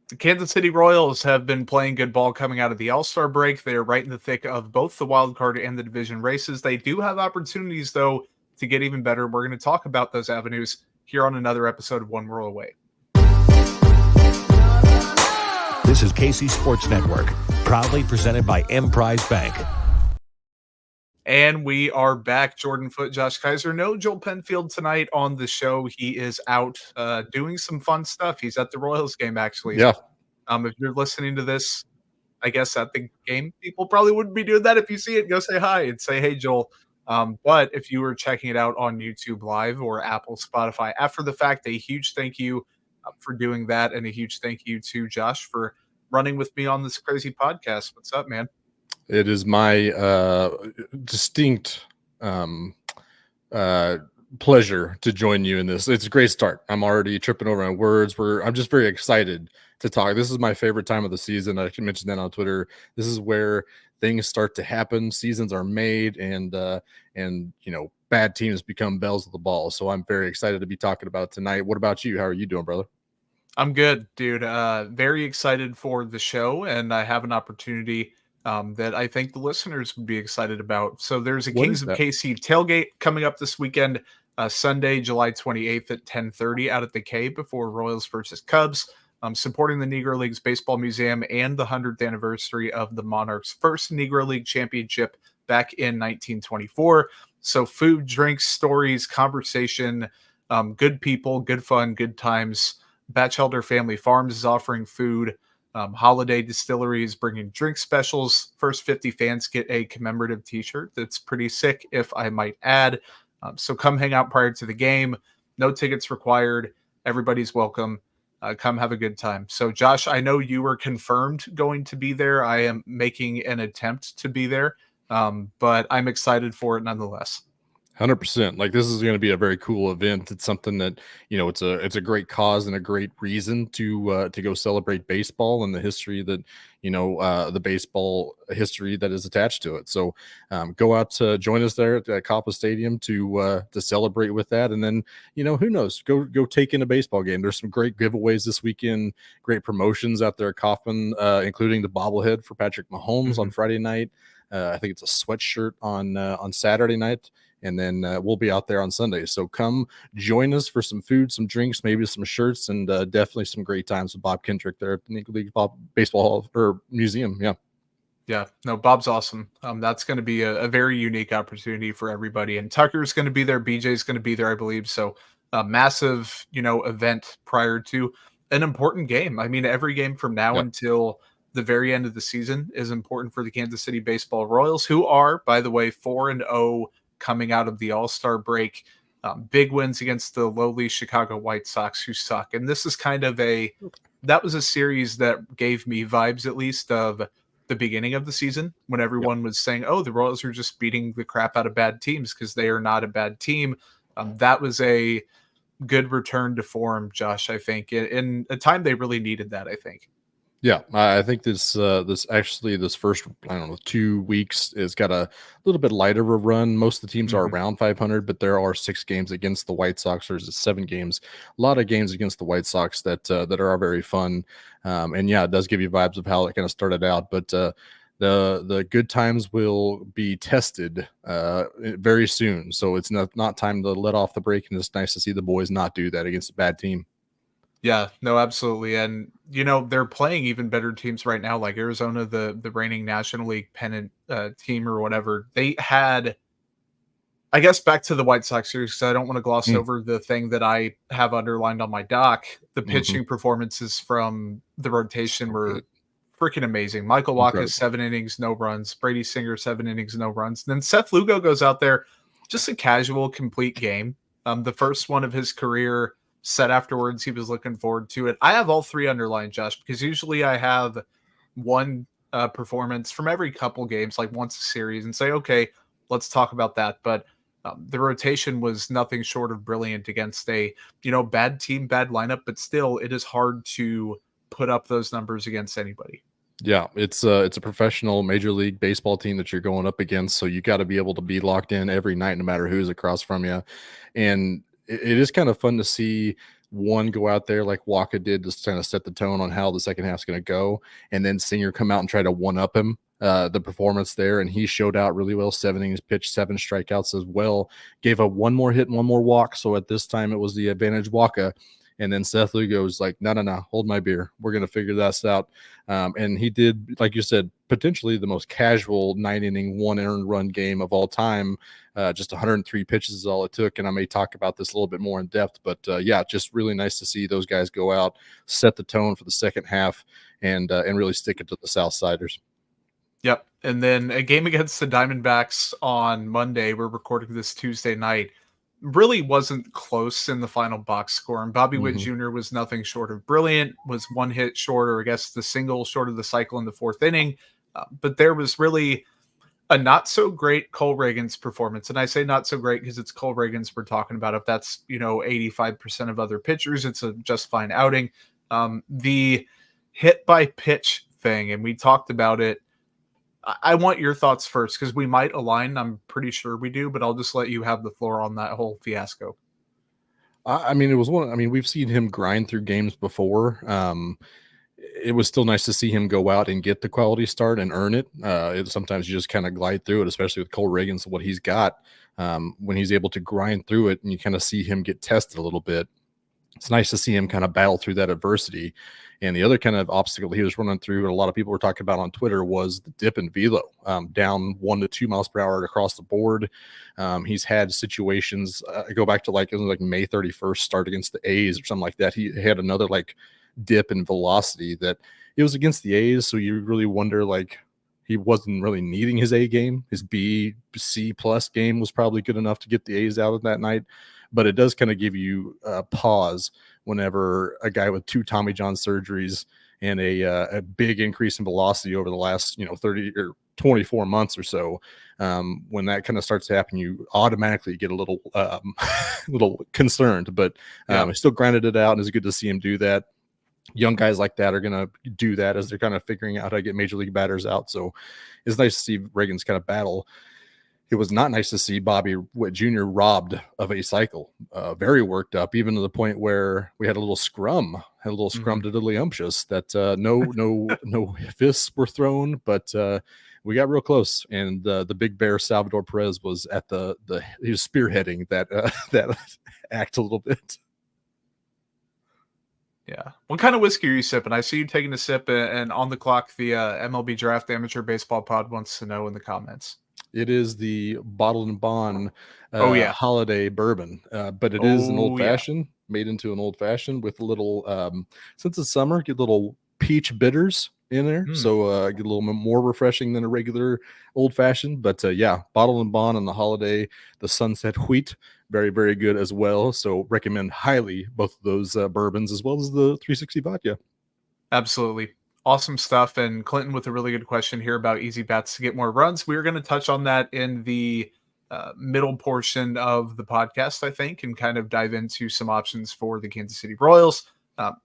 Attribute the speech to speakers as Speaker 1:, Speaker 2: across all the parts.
Speaker 1: The Kansas City Royals have been playing good ball coming out of the All-Star break. They're right in the thick of both the wild card and the division races. They do have opportunities, though, to get even better. We're going to talk about those avenues here on another episode of One World Away.
Speaker 2: This is KC Sports Network, proudly presented by Emprise Bank.
Speaker 1: And we are back. Jordan Foote, Josh Keiser. No Joel Penfield tonight on the show. He is out doing some fun stuff. He's at the Royals game, actually.
Speaker 3: Yeah.
Speaker 1: If you're listening to this, I guess at the game, people probably wouldn't be doing that. If you see it, go say hi and say, hey, Joel. But if you were checking it out on YouTube Live or Apple, Spotify, after the fact, a huge thank you for doing that. And a huge thank you to Josh for running with me on this crazy podcast. What's up, man?
Speaker 3: It is my distinct pleasure to join you in this. It's a great start. I'm already tripping over my words. I'm just very excited to talk. This is my favorite time of the season. I can mention that on Twitter. This is where things start to happen. Seasons are made, and bad teams become bells of the ball. So I'm very excited to be talking about it tonight. What about you? How are you doing, brother?
Speaker 1: I'm good, dude. Very excited for the show, and I have an opportunity that I think the listeners would be excited about. So there's a Kings of KC tailgate coming up this weekend, Sunday, July 28th at 10:30 out at the K before Royals versus Cubs, supporting the Negro Leagues Baseball Museum and the 100th anniversary of the Monarchs' first Negro League championship back in 1924. So food, drinks, stories, conversation, good people, good fun, good times. Batchelder Family Farms is offering food. Holiday Distillery is bringing drink specials. First 50 fans get a commemorative t-shirt that's pretty sick, if I might add. So come hang out prior to the game. No tickets required. Everybody's welcome. Come have a good time. So, Josh, I know you were confirmed going to be there. I am making an attempt to be there, but I'm excited for it nonetheless.
Speaker 3: 100%. Like, this is going to be a very cool event. It's something that, it's a great cause and a great reason to go celebrate baseball and the history that, the baseball history that is attached to it. So go out to join us there at Coppa Stadium to celebrate with that. And then, who knows, go take in a baseball game. There's some great giveaways this weekend, great promotions out there at Kauffman, including the bobblehead for Patrick Mahomes on Friday night. I think it's a sweatshirt on Saturday night. And then we'll be out there on Sunday. So come join us for some food, some drinks, maybe some shirts, and definitely some great times with Bob Kendrick there at the Negro League Baseball Hall or Museum. Yeah.
Speaker 1: Yeah. No, Bob's awesome. That's going to be a very unique opportunity for everybody. And Tucker's going to be there. BJ's going to be there, I believe. So a massive, event prior to an important game. I mean, every game from now until the very end of the season is important for the Kansas City Baseball Royals, who are, by the way, 4-0 coming out of the All-Star break. Big wins against the lowly Chicago White Sox, who suck. And this is kind of that was a series that gave me vibes, at least, of the beginning of the season when everyone was saying, oh, the Royals are just beating the crap out of bad teams because they are not a bad team. That was a good return to form, Josh, I think, in a time they really needed that, I think.
Speaker 3: Yeah, I think this first, 2 weeks has got a little bit lighter of a run. Most of the teams are around 500, but there are 6 games against the White Sox. There's 7 games, a lot of games against the White Sox that are very fun. And yeah, it does give you vibes of how it kind of started out. But the good times will be tested very soon. So it's not time to let off the brake, and it's nice to see the boys not do that against a bad team.
Speaker 1: Yeah, no, absolutely. And, they're playing even better teams right now, like Arizona, the reigning National League pennant team or whatever. They had, I guess, back to the White Sox series, because I don't want to gloss over the thing that I have underlined on my doc. The pitching performances from the rotation were freaking amazing. Michael Wacha, 7 innings, no runs. Brady Singer, 7 innings, no runs. And then Seth Lugo goes out there, just a casual, complete game. The first one of his career. Said afterwards he was looking forward to it. I have all 3 underlined, Josh, because usually I have one performance from every couple games, like once a series, and say, okay, let's talk about that. But the rotation was nothing short of brilliant against a bad team, bad lineup, but still it is hard to put up those numbers against anybody.
Speaker 3: Yeah, it's a professional Major League Baseball team that you're going up against, so you got to be able to be locked in every night, no matter who's across from you. And it is kind of fun to see one go out there like Waka did to kind of set the tone on how the second half's going to go, and then Singer come out and try to one-up him the performance there, and he showed out really well. 7 innings pitched, 7 strikeouts as well. Gave up 1 more hit and 1 more walk, so at this time it was the advantage Waka. And then Seth Lugo's like, no, hold my beer. We're going to figure this out. And he did, like you said, potentially the most casual 9-inning, 1 earned run game of all time. Just 103 pitches is all it took. And I may talk about this a little bit more in depth. But, yeah, just really nice to see those guys go out, set the tone for the second half, and really stick it to the Southsiders.
Speaker 1: Yep. And then a game against the Diamondbacks on Monday. We're recording this Tuesday night. Really wasn't close in the final box score. And Bobby Witt Jr. was nothing short of brilliant, was 1 hit short, or I guess the single short of the cycle in the 4th inning. But there was really a not so great Cole Reagan's performance. And I say not so great because it's Cole Reagan's we're talking about. If that's, 85% of other pitchers, it's a just fine outing. The hit by pitch thing, and we talked about it. I want your thoughts first because we might align. I'm pretty sure we do, but I'll just let you have the floor on that whole fiasco.
Speaker 3: I mean, it was one. I mean, we've seen him grind through games before. It was still nice to see him go out and get the quality start and earn it. Sometimes you just kind of glide through it, especially with Cole Reagan. So what he's got when he's able to grind through it, and you kind of see him get tested a little bit. It's nice to see him kind of battle through that adversity. And the other kind of obstacle he was running through, and a lot of people were talking about on Twitter, was the dip in velo, down 1 to 2 miles per hour across the board. He's had situations. Go back to it was like May 31st start against the A's or something like that. He had another dip in velocity that it was against the A's. So you really wonder he wasn't really needing his A game. His B, C plus game was probably good enough to get the A's out of that night. But it does kind of give you a pause whenever a guy with 2 Tommy John surgeries and a big increase in velocity over the last 30 or 24 months or so, when that kind of starts to happen, you automatically get a little little concerned. But he still grinded it out, and it's good to see him do that. Young guys like that are going to do that as they're kind of figuring out how to get major league batters out. So it's nice to see Reagan's kind of battle. It was not nice to see Bobby Witt Jr. robbed of a cycle, very worked up, even to the point where we had a little scrum to Diliumptious that no fists were thrown, but we got real close. And the big bear Salvador Perez was at he was spearheading that act a little bit.
Speaker 1: Yeah. What kind of whiskey are you sipping? I see you taking a sip, and on the clock, the MLB Draft Amateur Baseball Pod wants to know in the comments.
Speaker 3: It is the Bottled and Bond holiday bourbon, but it is an old fashioned, made into an old fashioned with a little, since it's summer, get little peach bitters in there. So get a little more refreshing than a regular old fashioned. But Bottled and Bond on the holiday, the Sunset Wheat, very, very good as well. So recommend highly both of those bourbons as well as the 360 vodka.
Speaker 1: Absolutely. Awesome stuff. And Clinton with a really good question here about easy bats to get more runs. We're going to touch on that in the middle portion of the podcast, I think, and kind of dive into some options for the Kansas City Royals.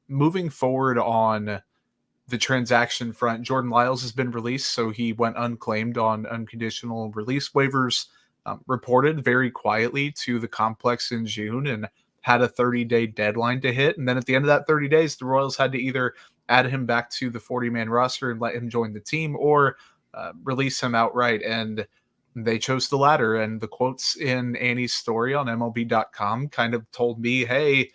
Speaker 1: Moving forward on the transaction front, Jordan Lyles has been released, so he went unclaimed on unconditional release waivers, reported very quietly to the complex in June and had a 30-day deadline to hit. And then at the end of that 30 days, the Royals had to either add him back to the 40-man roster and let him join the team, or release him outright. And they chose the latter. And the quotes in Annie's story on MLB.com kind of told me, hey,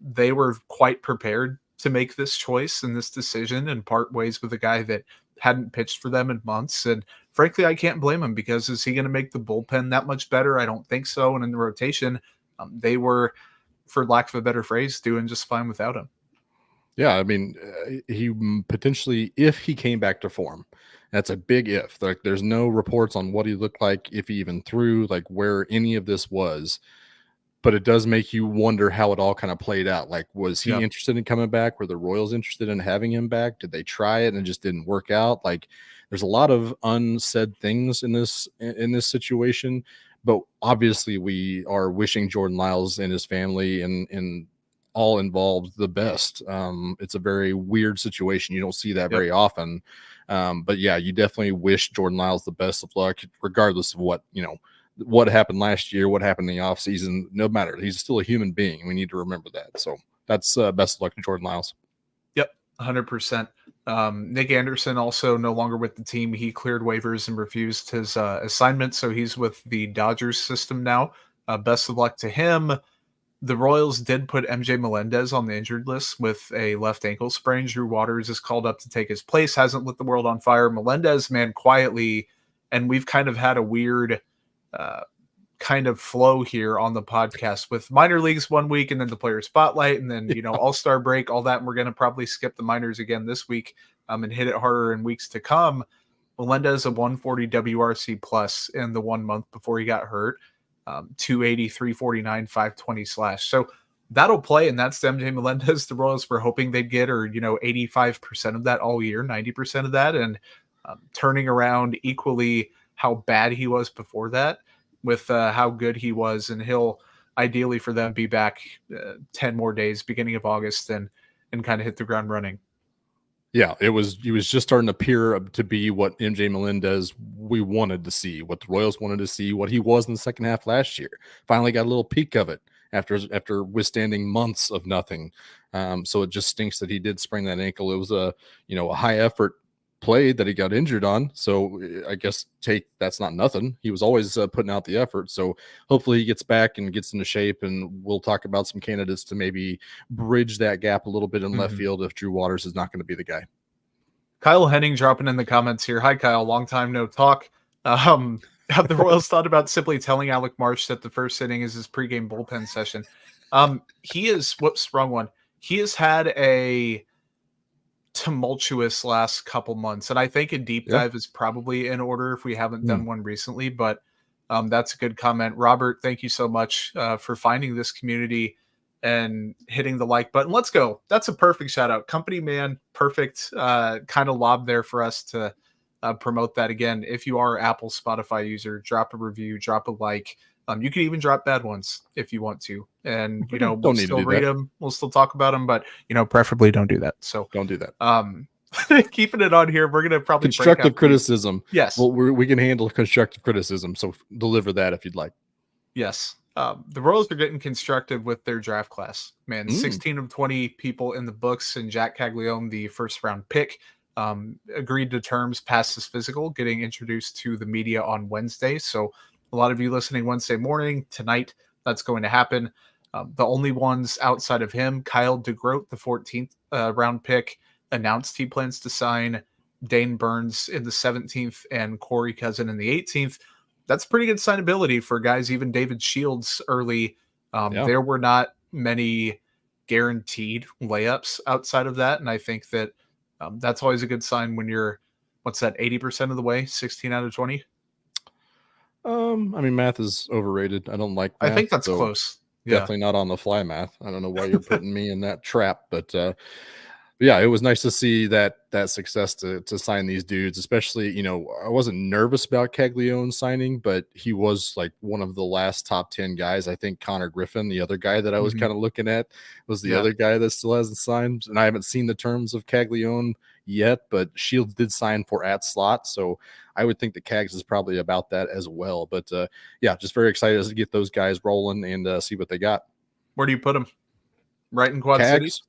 Speaker 1: they were quite prepared to make this choice and this decision and part ways with a guy that hadn't pitched for them in months. And frankly, I can't blame him, because is he going to make the bullpen that much better? I don't think so. And in the rotation, they were, for lack of a better phrase, doing just fine without him.
Speaker 3: Yeah, I mean, he potentially, if he came back to form, that's a big if. There's no reports on what he looked like, if he even threw, where any of this was. But it does make you wonder how it all kind of played out. Was he interested in coming back? Were the Royals interested in having him back? Did they try it and it just didn't work out? There's a lot of unsaid things in this situation. But obviously, we are wishing Jordan Lyles and his family and all involved the best. It's a very weird situation. You don't see that very often. But yeah, you definitely wish Jordan Lyles the best of luck, regardless of what happened last year, what happened in the offseason. No matter, he's still a human being. We need to remember that. So that's best of luck to Jordan Lyles.
Speaker 1: Yep, 100%. Nick Anderson also no longer with the team. He cleared waivers and refused his assignment, so he's with the Dodgers system now. Best of luck to him. The Royals did put MJ Melendez on the injured list with a left ankle sprain. Drew Waters is called up to take his place. Hasn't lit the world on fire. Melendez, man, quietly, and we've kind of had a weird kind of flow here on the podcast with minor leagues one week and then the player spotlight and then, all-star break, all that. And we're going to probably skip the minors again this week and hit it harder in weeks to come. Melendez, a 140 WRC plus in the 1 month before he got hurt. 280, 349, 520 slash. So that'll play, and that's the MJ Melendez the Royals were hoping they'd get, or 85% of that all year, 90% of that, and turning around equally how bad he was before that with how good he was, and he'll ideally for them be back 10 more days, beginning of August, and kind of hit the ground running.
Speaker 3: Yeah, he was just starting to appear to be what MJ Melendez we wanted to see, what the Royals wanted to see, what he was in the second half last year. Finally got a little peek of it after withstanding months of nothing. So it just stinks that he did sprain that ankle. It was a high effort play that he got injured on. So I guess that's not nothing. He was always putting out the effort. So hopefully he gets back and gets into shape, and we'll talk about some candidates to maybe bridge that gap a little bit in left field if Drew Waters is not going to be the guy.
Speaker 1: Kyle Henning dropping in the comments here. Hi, Kyle. Long time no talk. Have the Royals thought about simply telling Alec Marsh that the first inning is his pregame bullpen session? He is, wrong one. He has had a tumultuous last couple months, and I think a deep dive is probably in order if we haven't done one recently, but that's a good comment. Robert, thank you so much for finding this community and hitting the like button. Let's go. That's a perfect shout out. Company man, perfect kind of lob there for us to promote that again. If you are Apple Spotify user, drop a review, drop a like. You can even drop bad ones if you want to, and we'll still read them. We'll still talk about them, but preferably don't do that. So
Speaker 3: don't do that.
Speaker 1: Keeping it on here, we're gonna probably
Speaker 3: constructive criticism.
Speaker 1: Yes,
Speaker 3: well, we can handle constructive criticism. So deliver that if you'd like.
Speaker 1: Yes, the Royals are getting constructive with their draft class. Man, 16 of 20 people in the books, and Jack Caglione, the first round pick, agreed to terms, passed his physical, getting introduced to the media on Wednesday. So a lot of you listening Wednesday morning, tonight, that's going to happen. The only ones outside of him, Kyle DeGroat, the 14th round pick, announced he plans to sign Dane Burns in the 17th and Corey Cousin in the 18th. That's pretty good signability for guys, even David Shields early. There were not many guaranteed layups outside of that, and I think that that's always a good sign when you're, 80% of the way, 16 out of 20?
Speaker 3: Math is overrated. I don't like math.
Speaker 1: I think that's close.
Speaker 3: Definitely not on the fly math. I don't know why you're putting me in that trap, but yeah, it was nice to see that success to sign these dudes, especially, I wasn't nervous about Caglione signing, but he was like one of the last top 10 guys. I think Connor Griffin, the other guy that I was kind of looking at, was the other guy that still hasn't signed. And I haven't seen the terms of Caglione yet, but Shields did sign for at slot. So I would think that Cags is probably about that as well. But yeah, just very excited to get those guys rolling and see what they got.
Speaker 1: Where do you put them? Right in Quad Cities?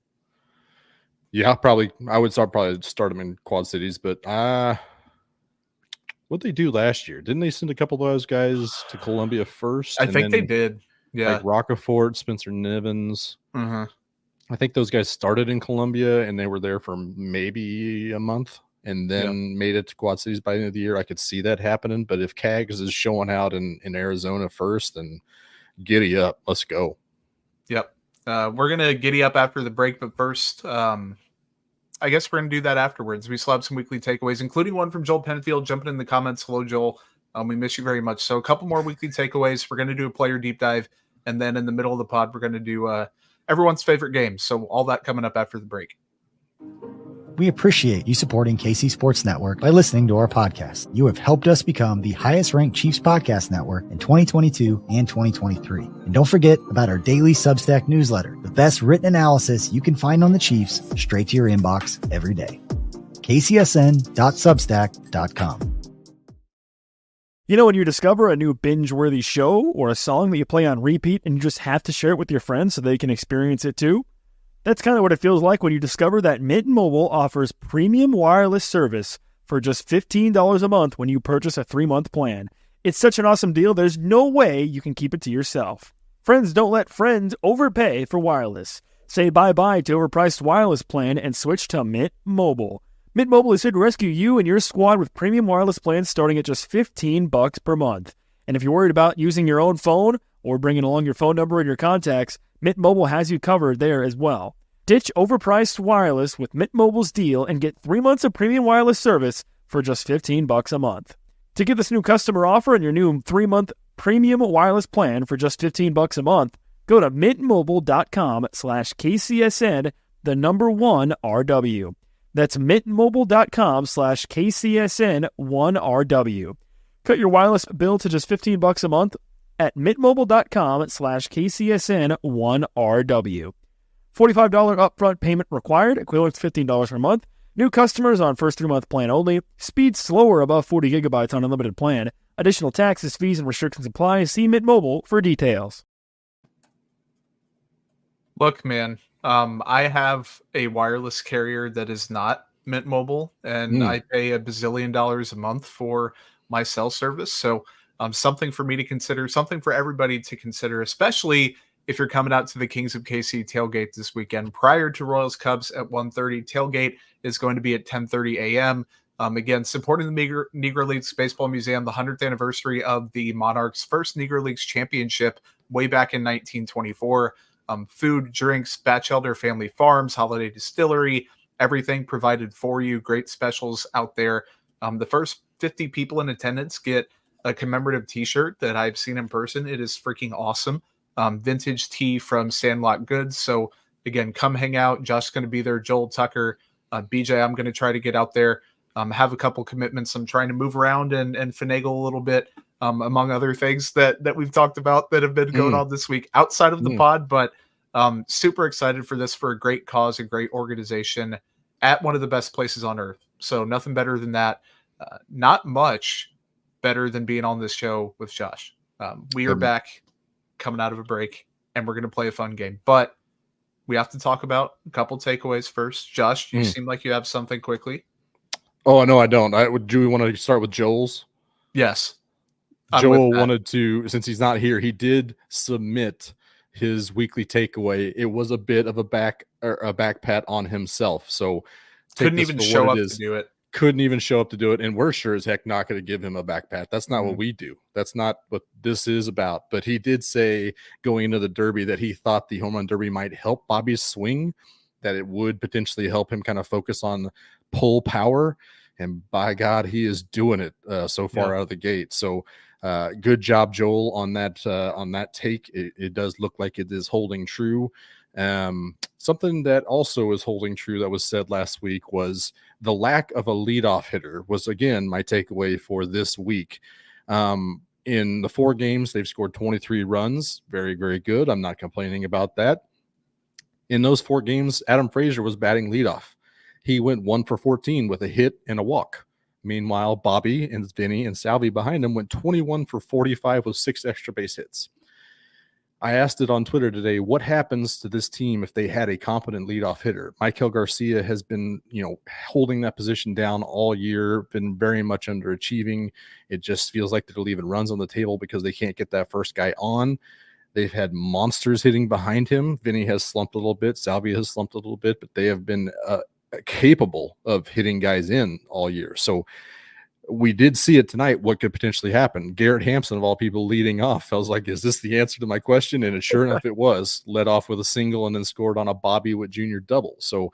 Speaker 3: Yeah, probably. I would probably start them in Quad Cities, but what'd they do last year? Didn't they send a couple of those guys to Columbia first?
Speaker 1: I think they did. Yeah,
Speaker 3: like Rocafort, Spencer Nivens. I think those guys started in Columbia and they were there for maybe a month and then made it to Quad Cities by the end of the year. I could see that happening, but if Cags is showing out in Arizona first, then giddy up. Let's go.
Speaker 1: Yep. We're going to giddy up after the break, but first, I guess we're going to do that afterwards. We still have some weekly takeaways, including one from Joel Penfield jumping in the comments. Hello, Joel. We miss you very much. So a couple more weekly takeaways. We're going to do a player deep dive, and then in the middle of the pod, we're going to do everyone's favorite game. So all that coming up after the break.
Speaker 4: We appreciate you supporting KC Sports Network by listening to our podcast. You have helped us become the highest ranked Chiefs podcast network in 2022 and 2023. And don't forget about our daily Substack newsletter, the best written analysis you can find on the Chiefs straight to your inbox every day. kcsn.substack.com.
Speaker 5: When you discover a new binge-worthy show or a song that you play on repeat and you just have to share it with your friends so they can experience it too? That's kind of what it feels like when you discover that Mint Mobile offers premium wireless service for just $15 a month when you purchase a 3-month plan. It's such an awesome deal, there's no way you can keep it to yourself. Friends don't let friends overpay for wireless. Say bye-bye to overpriced wireless plan and switch to Mint Mobile. Mint Mobile is here to rescue you and your squad with premium wireless plans starting at just $15 per month. And if you're worried about using your own phone or bringing along your phone number and your contacts, Mint Mobile has you covered there as well. Ditch overpriced wireless with Mint Mobile's deal and get 3 months of premium wireless service for just $15 a month. To get this new customer offer and your new 3-month premium wireless plan for just $15 a month, go to mintmobile.com/KCSN, the number 1RW. That's mintmobile.com/KCSN1RW. Cut your wireless bill to just $15 a month at mintmobile.com/KCSN1RW. $45 upfront payment required, equivalent to $15 per month. New customers on first 3-month plan only. Speed slower above 40 gigabytes on unlimited plan. Additional taxes, fees, and restrictions apply. See Mint Mobile for details.
Speaker 1: Look, man, I have a wireless carrier that is not Mint Mobile, and I pay $1 bazillion a month for my cell service. So something for me to consider, something for everybody to consider, especially if you're coming out to the Kings of KC tailgate this weekend. Prior to Royals Cubs at 1:30, tailgate is going to be at 10:30 a.m. Again, supporting the Negro Leagues Baseball Museum, the 100th anniversary of the Monarchs' first Negro Leagues championship way back in 1924. Food, drinks, Batchelder Family Farms, Holiday Distillery, everything provided for you. Great specials out there. The first 50 people in attendance get a commemorative t-shirt that I've seen in person. It is freaking awesome. Vintage tee from Sandlot Goods. So again, come hang out. Josh's going to be there. Joel, Tucker, BJ, I'm going to try to get out there. Have a couple commitments. I'm trying to move around and finagle a little bit, among other things that we've talked about that have been going on this week outside of the pod. But super excited for this, for a great cause, a great organization at one of the best places on earth. So nothing better than that. Not much better than being on this show with Josh. We are back coming out of a break, and we're going to play a fun game. But we have to talk about a couple takeaways first. Josh, you seem like you have something quickly.
Speaker 3: Oh, no, I don't. Do we want to start with Joel's?
Speaker 1: Yes.
Speaker 3: Joel wanted to, since he's not here, he did submit his weekly takeaway. It was a bit of a back pat on himself. So
Speaker 1: couldn't even show up to do it.
Speaker 3: Couldn't even show up to do it. And we're sure as heck not going to give him a back pat. That's not what we do. That's not what this is about. But he did say going into the Derby that he thought the home run derby might help Bobby's swing, that it would potentially help him kind of focus on pull power. And by God, he is doing it so far out of the gate. So good job, Joel, on that take. It does look like it is holding true. Something that also is holding true that was said last week was the lack of a leadoff hitter was, again, my takeaway for this week. In the 4 games, they've scored 23 runs. Very, very good. I'm not complaining about that. In those 4 games, Adam Frazier was batting leadoff. He went 1 for 14 with a hit and a walk. Meanwhile, Bobby and Vinny and Salvi behind him went 21 for 45 with 6 extra base hits. I asked it on Twitter today, what happens to this team if they had a competent leadoff hitter? Michael Garcia has been, holding that position down all year, been very much underachieving. It just feels like they're leaving runs on the table because they can't get that first guy on. They've had monsters hitting behind him. Vinny has slumped a little bit. Salvi has slumped a little bit, but they have been capable of hitting guys in all year. So we did see it tonight, what could potentially happen. Garrett Hampson, of all people, leading off. I was like, is this the answer to my question? And sure enough, it was. Led off with a single and then scored on a Bobby Witt Jr. double. So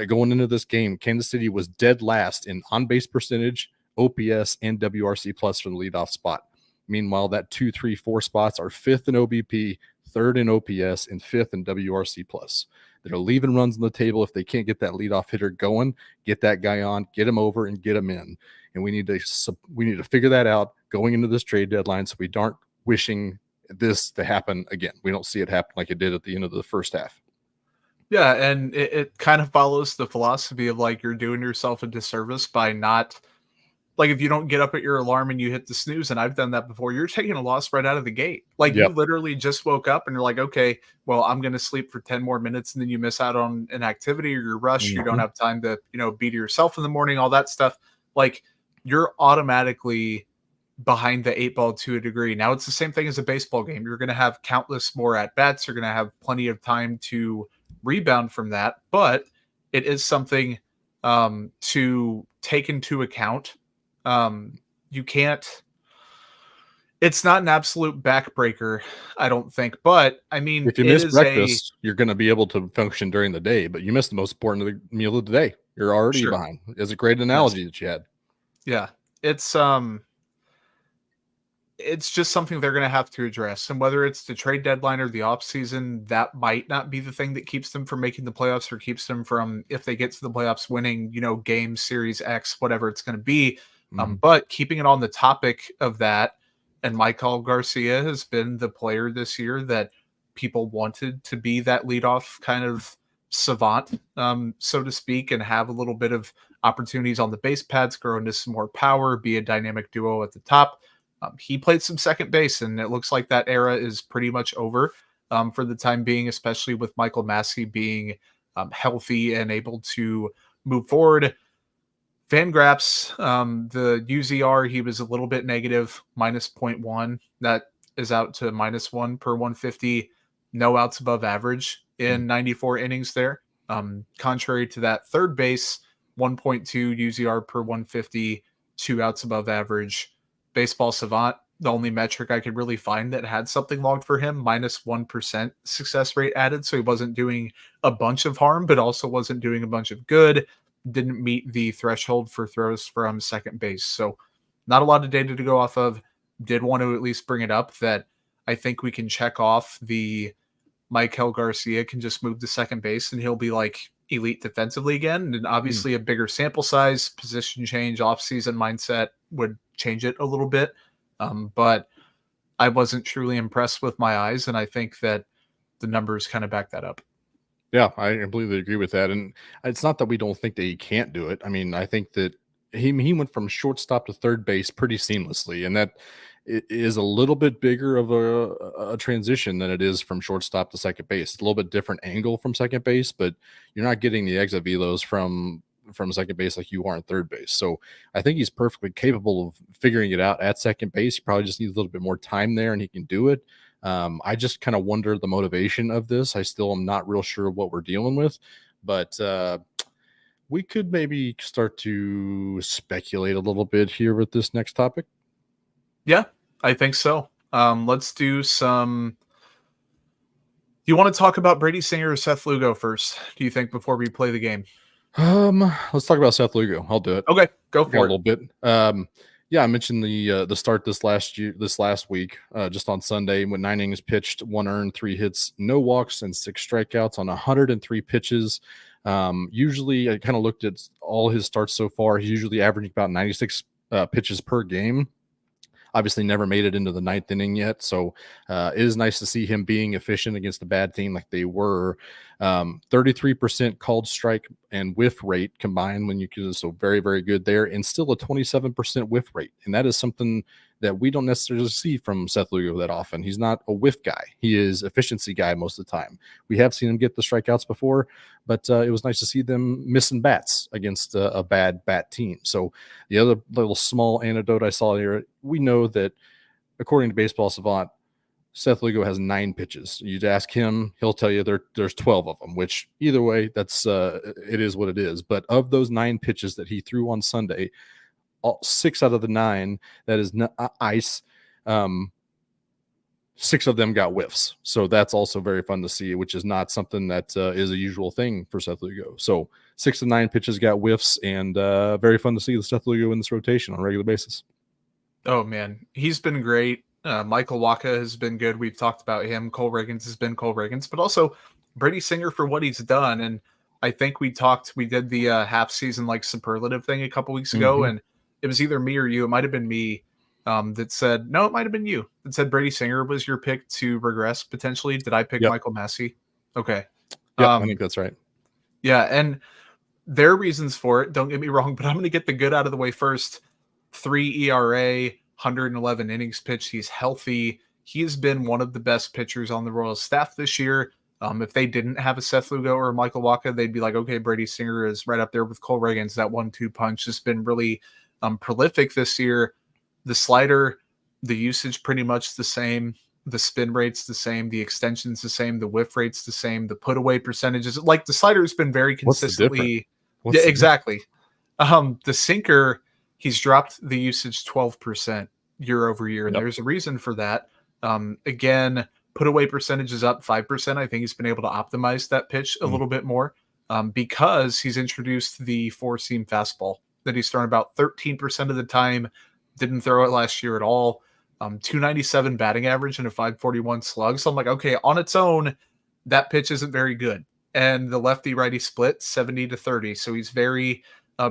Speaker 3: going into this game, Kansas City was dead last in on-base percentage, OPS, and WRC plus from the leadoff spot. Meanwhile, that 2, 3, 4 spots are 5th in OBP, 3rd in OPS, and 5th in WRC plus. They're leaving runs on the table. If they can't get that leadoff hitter going, get that guy on, get him over, and get him in. And we need to figure that out going into this trade deadline, so we aren't wishing this to happen again. We don't see it happen like it did at the end of the first half.
Speaker 1: Yeah, and it kind of follows the philosophy of like you're doing yourself a disservice by not like if you don't get up at your alarm and you hit the snooze, and I've done that before, you're taking a loss right out of the gate. Like you
Speaker 3: Yep.
Speaker 1: literally just woke up and you're like, okay, well, I'm going to sleep for 10 more minutes, and then you miss out on an activity or you're rushed. You don't have time to, be to yourself in the morning, all that stuff. Like you're automatically behind the 8 ball to a degree. Now it's the same thing as a baseball game. You're going to have countless more at bats. You're going to have plenty of time to rebound from that, but it is something to take into account. You can't, it's not an absolute backbreaker, I don't think, but I mean,
Speaker 3: if you miss breakfast, you're going to be able to function during the day, but you missed the most important meal of the day. You're already behind. It's a great analogy that you had.
Speaker 1: Yeah. It's just something they're going to have to address. And whether it's the trade deadline or the off season, that might not be the thing that keeps them from making the playoffs or keeps them from, if they get to the playoffs, winning, game series X, whatever it's going to be. But keeping it on the topic of that, and Michael Garcia has been the player this year that people wanted to be that leadoff kind of savant, so to speak, and have a little bit of opportunities on the base pads, grow into some more power, be a dynamic duo at the top. He played some second base, and it looks like that era is pretty much over for the time being, especially with Michael Massey being healthy and able to move forward. Fangraphs, the UZR, he was a little bit negative, minus 0.1. That is out to -1 per 150. No outs above average in 94 innings there. Contrary to that, third base, 1.2 UZR per 150, 2 outs above average. Baseball Savant, the only metric I could really find that had something logged for him, -1% success rate added. So he wasn't doing a bunch of harm, but also wasn't doing a bunch of good. Didn't meet the threshold for throws from second base. So not a lot of data to go off of. Did want to at least bring it up that I think we can check off the Michael Garcia can just move to second base and he'll be like elite defensively again. And obviously a bigger sample size, position change, offseason mindset would change it a little bit. But I wasn't truly impressed with my eyes. And I think that the numbers kind of back that up.
Speaker 3: Yeah, I completely agree with that. And it's not that we don't think that he can't do it. I mean, I think that he went from shortstop to third base pretty seamlessly. And that is a little bit bigger of a transition than it is from shortstop to second base. It's a little bit different angle from second base, but you're not getting the exit velos from second base like you are in third base. So I think he's perfectly capable of figuring it out at second base. He probably just needs a little bit more time there and he can do it. I just kind of wonder the motivation of this. I still am not real sure what we're dealing with, but we could maybe start to speculate a little bit here with this next topic.
Speaker 1: Yeah, I think so. Let's do some. Do you want to talk about Brady Singer or Seth Lugo first? Do you think before we play the game?
Speaker 3: Let's talk about Seth Lugo. I'll do it.
Speaker 1: Okay, go for it.
Speaker 3: A little bit. Yeah, I mentioned the start this last week, just on Sunday, when 9 innings pitched, 1 earned, 3 hits, no walks, and 6 strikeouts on 103 pitches. Usually, I kind of looked at all his starts so far. He's usually averaging about 96 pitches per game. Obviously never made it into the 9th inning yet. So it is nice to see him being efficient against a bad team like they were. 33% called strike and whiff rate combined when you can. So very, very good there. And still a 27% whiff rate. And that is something that we don't necessarily see from Seth Lugo that often. He's not a whiff guy. He is efficiency guy most of the time. We have seen him get the strikeouts before, but it was nice to see them missing bats against a bad bat team. So the other little small anecdote I saw here, we know that according to Baseball Savant, Seth Lugo has 9 pitches. You'd ask him, he'll tell you there's 12 of them, which either way, that's it is what it is. But of those 9 pitches that he threw on Sunday, 6 out of the 9, that is ice, 6 of them got whiffs. So that's also very fun to see, which is not something that is a usual thing for Seth Lugo. So 6 of 9 pitches got whiffs, and very fun to see the Seth Lugo in this rotation on a regular basis.
Speaker 1: Oh, man. He's been great. Michael Wacha has been good. We've talked about him. Cole Riggins has been Cole Riggins, but also Brady Singer for what he's done. And I think we did the half season like superlative thing a couple weeks ago, and it was either me or you. It might have been me that said, no, it might have been you that said Brady Singer was your pick to regress potentially. Did I pick Michael Massey? Okay.
Speaker 3: Yeah, I think that's right.
Speaker 1: Yeah. And there are reasons for it. Don't get me wrong, but I'm going to get the good out of the way first. 3 ERA, 111 innings pitched. He's healthy. He has been one of the best pitchers on the Royals staff this year. If they didn't have a Seth Lugo or a Michael Wacha, they'd be like, okay, Brady Singer is right up there with Cole Reagans. That 1-2 punch has been really prolific this year. The slider, the usage pretty much the same. The spin rate's the same. The extension's the same. The whiff rate's the same. The put away percentages, like the slider has been very consistently. Yeah, exactly. The sinker, he's dropped the usage 12% year over year, and there's a reason for that. Again, put away percentage is up 5%. I think he's been able to optimize that pitch a little bit more because he's introduced the four-seam fastball that he's thrown about 13% of the time. Didn't throw it last year at all. 297 batting average and a 541 slug. So I'm like, okay, on its own, that pitch isn't very good. And the lefty-righty split, 70-30. So he's very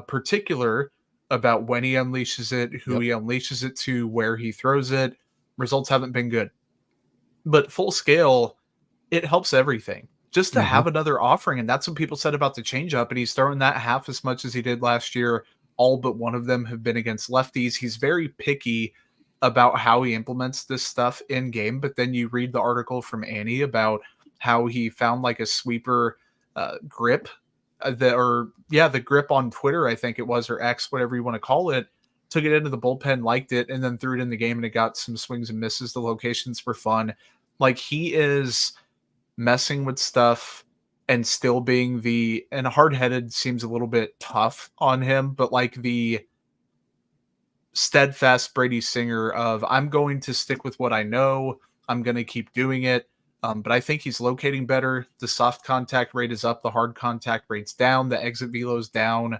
Speaker 1: particular about when he unleashes it, who he unleashes it to, where he throws it. Results haven't been good. But full scale, it helps everything. Just to have another offering, and that's what people said about the changeup, and he's throwing that half as much as he did last year. All but one of them have been against lefties. He's very picky about how he implements this stuff in game, but then you read the article from Annie about how he found like a sweeper grip, the grip on Twitter, I think it was, or X, whatever you want to call it, took it into the bullpen, liked it, and then threw it in the game, and it got some swings and misses. The locations were fun. Like, he is messing with stuff and still being and hard-headed seems a little bit tough on him, but like the steadfast Brady Singer of, I'm going to stick with what I know. I'm going to keep doing it. But I think he's locating better. The soft contact rate is up. The hard contact rate's down. The exit velo's down.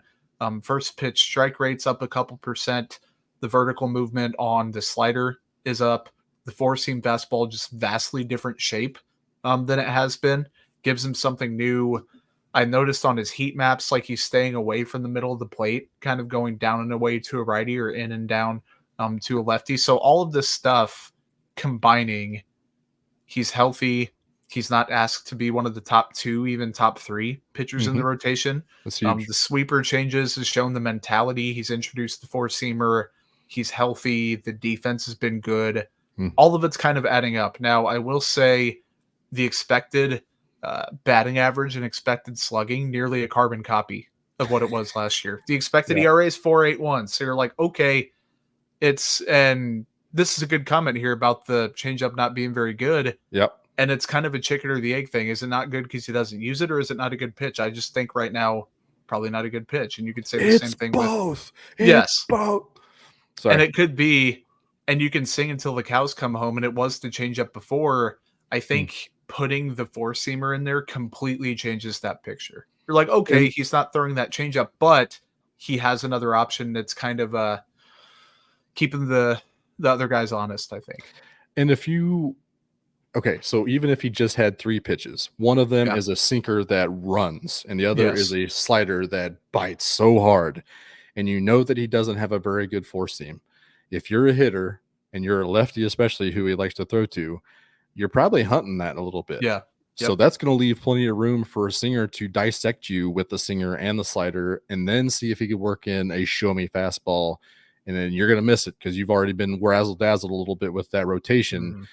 Speaker 1: First pitch strike rate's up a couple percent. The vertical movement on the slider is up. The four-seam fastball, just vastly different shape than it has been. Gives him something new. I noticed on his heat maps, like he's staying away from the middle of the plate, kind of going down and away to a righty or in and down to a lefty. So all of this stuff combining, he's healthy. He's not asked to be one of the top two, even top three pitchers in the rotation.
Speaker 3: That's huge.
Speaker 1: The sweeper changes has shown the mentality. He's introduced the four-seamer. He's healthy. The defense has been good. All of it's kind of adding up. Now, I will say the expected batting average and expected slugging, nearly a carbon copy of what it was last year. The expected ERA is 4.81. So you're like, okay, and this is a good comment here about the changeup not being very good.
Speaker 3: Yep.
Speaker 1: And it's kind of a chicken or the egg thing. Is it not good because he doesn't use it, or is it not a good pitch? I just think right now, probably not a good pitch. And you could say the same thing
Speaker 3: both.
Speaker 1: Yes.
Speaker 3: Both. Sorry.
Speaker 1: And it could be, and you can sing until the cows come home, and it was the changeup before. I think putting the four-seamer in there completely changes that picture. You're like, okay, he's not throwing that changeup, but he has another option that's kind of keeping the other guys honest, I think.
Speaker 3: And so even if he just had three pitches, one of them is a sinker that runs, and the other is a slider that bites so hard, and you know that he doesn't have a very good four seam. If you're a hitter, and you're a lefty especially who he likes to throw to, you're probably hunting that a little bit.
Speaker 1: Yeah.
Speaker 3: So that's going to leave plenty of room for a singer to dissect you with the singer and the slider, and then see if he could work in a show me fastball. And then you're going to miss it because you've already been razzle-dazzled a little bit with that rotation.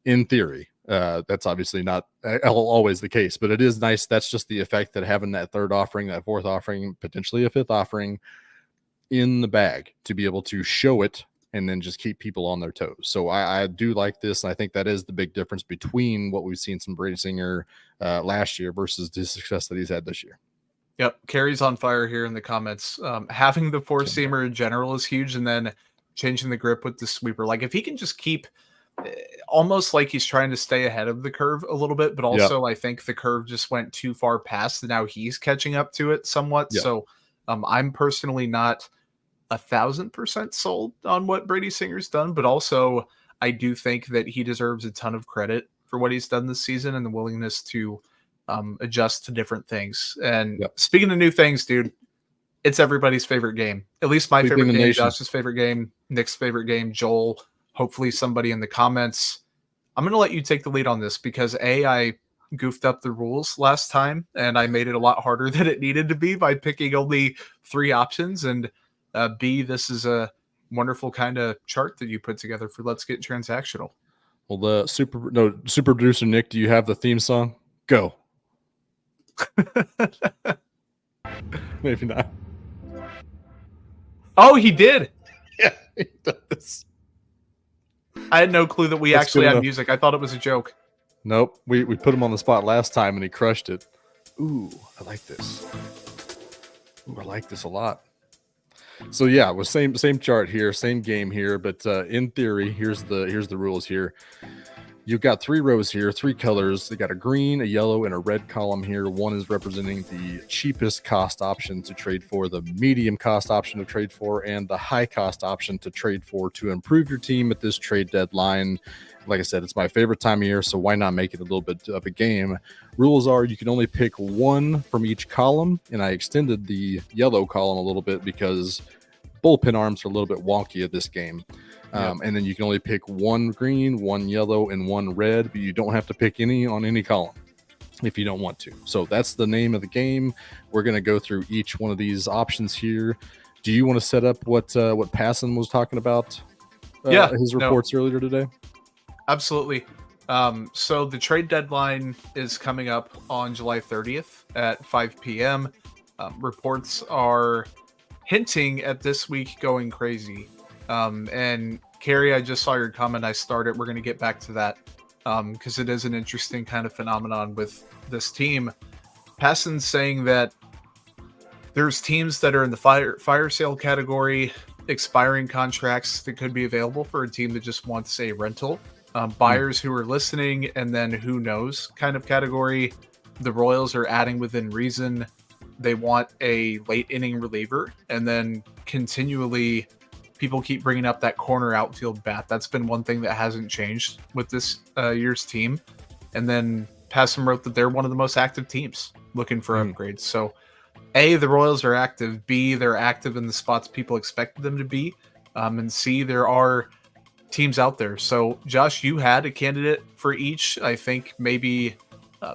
Speaker 3: In theory, that's obviously not always the case, but it is nice. That's just the effect that having that third offering, that fourth offering, potentially a fifth offering in the bag to be able to show it and then just keep people on their toes. So I do like this. And I think that is the big difference between what we've seen from Brady Singer last year versus the success that he's had this year.
Speaker 1: Yep. Carrie's on fire here in the comments. Having the four-seamer in general is huge, and then changing the grip with the sweeper. Like, if he can just keep almost like he's trying to stay ahead of the curve a little bit, but also I think the curve just went too far past, and now he's catching up to it somewhat. So I'm personally not 1,000% sold on what Brady Singer's done, but also I do think that he deserves a ton of credit for what he's done this season and the willingness to adjust to different things. And speaking of new things, dude, it's everybody's favorite game. At least my favorite game, Josh's favorite game, Nick's favorite game, Joel, hopefully somebody in the comments. I'm going to let you take the lead on this because I goofed up the rules last time and I made it a lot harder than it needed to be by picking only 3 options. And B, this is a wonderful kind of chart that you put together for Let's Get Transactional.
Speaker 3: Well, the super producer Nick, do you have the theme song? Go. Maybe not.
Speaker 1: Oh, he did.
Speaker 3: Yeah, he does.
Speaker 1: I had no clue that we
Speaker 3: That's
Speaker 1: actually
Speaker 3: good
Speaker 1: had
Speaker 3: enough.
Speaker 1: music. I thought it was a joke.
Speaker 3: Nope. We put him on the spot last time and he crushed it. Ooh, I like this. Ooh, I like this a lot. So yeah, with same chart here, same game here, but in theory, here's the rules here. You've got 3 rows here, 3 colors. They got a green, a yellow, and a red column here. One is representing the cheapest cost option to trade for, the medium cost option to trade for, and the high cost option to trade for to improve your team at this trade deadline. Like I said, it's my favorite time of year, so why not make it a little bit of a game? Rules are you can only pick 1 from each column, and I extended the yellow column a little bit because bullpen arms are a little bit wonky at this game. And then you can only pick 1 green, 1 yellow, and 1 red, but you don't have to pick any on any column if you don't want to. So that's the name of the game. We're going to go through each one of these options here. Do you want to set up what Passon was talking about? His reports earlier today.
Speaker 1: Absolutely. So the trade deadline is coming up on July 30th at 5 p.m. Reports are hinting at this week going crazy. And Carrie, I just saw your comment. I started. We're going to get back to that because it is an interesting kind of phenomenon with this team. Passon's saying that there's teams that are in the fire sale category, expiring contracts that could be available for a team that just wants a rental. Buyers who are listening, and then who knows kind of category. The Royals are adding within reason. They want a late inning reliever, and then continually people keep bringing up that corner outfield bat. That's been one thing that hasn't changed with this year's team. And then Passon wrote that they're one of the most active teams looking for upgrades. So A, the Royals are active. B, they're active in the spots people expected them to be. And C, there are teams out there. So Josh, you had a candidate for each. I think maybe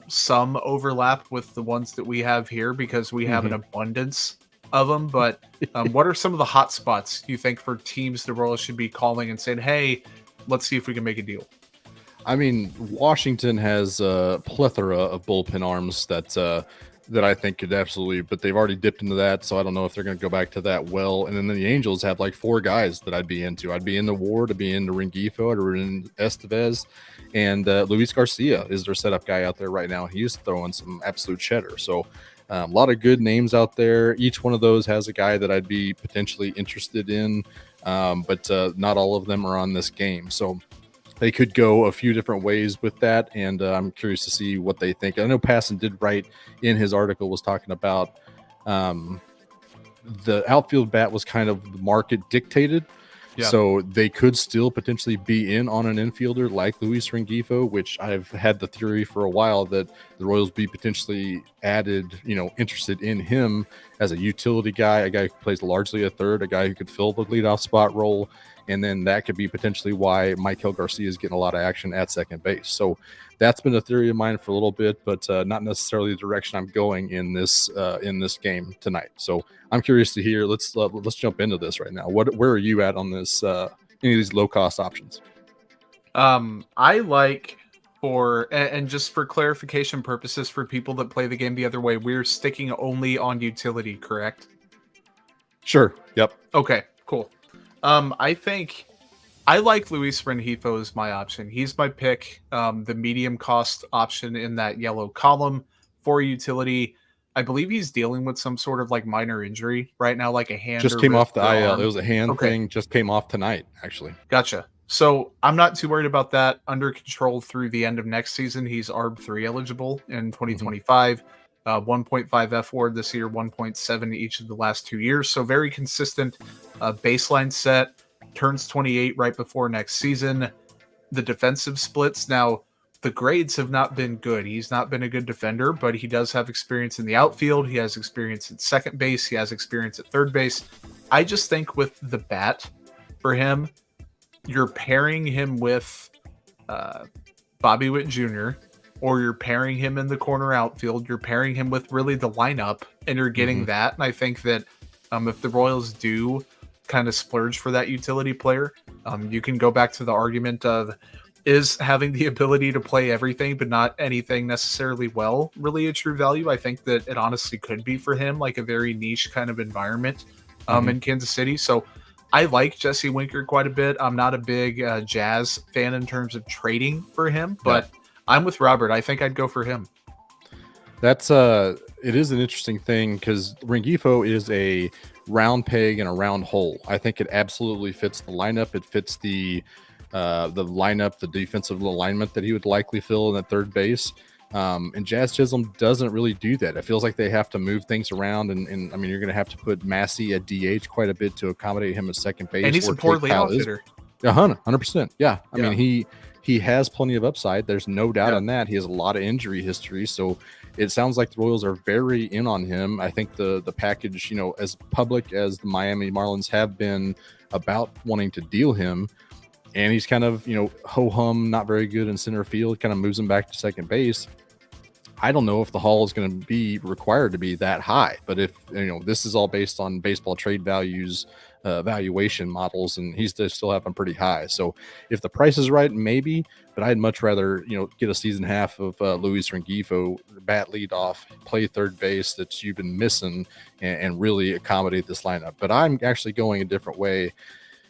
Speaker 1: some overlap with the ones that we have here because we have an abundance of them. But what are some of the hot spots you think for teams the Royals should be calling and saying, hey, let's see if we can make a deal?
Speaker 3: I mean, Washington has a plethora of bullpen arms that I think could absolutely, but they've already dipped into that, so I don't know if they're going to go back to that well. And then the Angels have like 4 guys that I'd be into. I'd be into Ward, I'd be into Rengifo, I'd be into Estevez, and Luis Garcia is their setup guy out there right now. He's throwing some absolute cheddar. So a lot of good names out there. Each one of those has a guy that I'd be potentially interested in, but not all of them are on this game. So they could go a few different ways with that, and I'm curious to see what they think. I know Passon did write in his article, was talking about the outfield bat was kind of market dictated. Yeah. So they could still potentially be in on an infielder like Luis Rengifo, which I've had the theory for a while that the Royals be potentially interested in him as a utility guy, a guy who plays largely a third, a guy who could fill the leadoff spot role. And then that could be potentially why Michael Garcia is getting a lot of action at second base. So that's been a theory of mine for a little bit, but not necessarily the direction I'm going in this game tonight. So I'm curious to hear. Let's jump into this right now. Where are you at on this? Any of these low cost options?
Speaker 1: I like and just for clarification purposes for people that play the game the other way, we're sticking only on utility, correct?
Speaker 3: Sure. Yep.
Speaker 1: Okay. Cool. I think I like Luis Rengifo as my option. He's my pick. The medium cost option in that yellow column for utility. I believe he's dealing with some sort of like minor injury right now, like a hand.
Speaker 3: Just came off the IL. It was a hand thing. Just came off tonight, actually.
Speaker 1: Gotcha. So I'm not too worried about that. Under control through the end of next season. He's ARB3 eligible in 2025. 1.5 F-WARD this year, 1.7 each of the last 2 years. So very consistent baseline set. Turns 28 right before next season. The defensive splits. Now, the grades have not been good. He's not been a good defender, but he does have experience in the outfield. He has experience at second base. He has experience at third base. I just think with the bat for him, you're pairing him with Bobby Witt Jr., or you're pairing him in the corner outfield. You're pairing him with really the lineup, and you're getting that. And I think that if the Royals do kind of splurge for that utility player. You can go back to the argument of, is having the ability to play everything but not anything necessarily well really a true value? I think that it honestly could be for him, like a very niche kind of environment in Kansas City. So I like Jesse Winker quite a bit. I'm not a big Jazz fan in terms of trading for him, but I'm with Robert. I think I'd go for him.
Speaker 3: That's it is an interesting thing because Rengifo is a round peg and a round hole. I think it absolutely fits the lineup. It fits the lineup, the defensive alignment that he would likely fill in at third base. And Jazz Chisholm doesn't really do that. It feels like they have to move things around, and I mean, you're going to have to put Massey at DH quite a bit to accommodate him at second base.
Speaker 1: And he's a poor leadoff hitter.
Speaker 3: 100%. Yeah. I mean, he has plenty of upside. There's no doubt on that. He has a lot of injury history. So it sounds like the Royals are very in on him. I think the package, you know, as public as the Miami Marlins have been about wanting to deal him, and he's kind of, you know, ho-hum, not very good in center field, kind of moves him back to second base. I don't know if the haul is going to be required to be that high, but if, you know, this is all based on baseball trade values, valuation models, and he's still have them pretty high. So if the price is right, maybe, but I'd much rather, you know, get a season half of Luis Rengifo, bat lead off, play third base that you've been missing, and really accommodate this lineup. But I'm actually going a different way.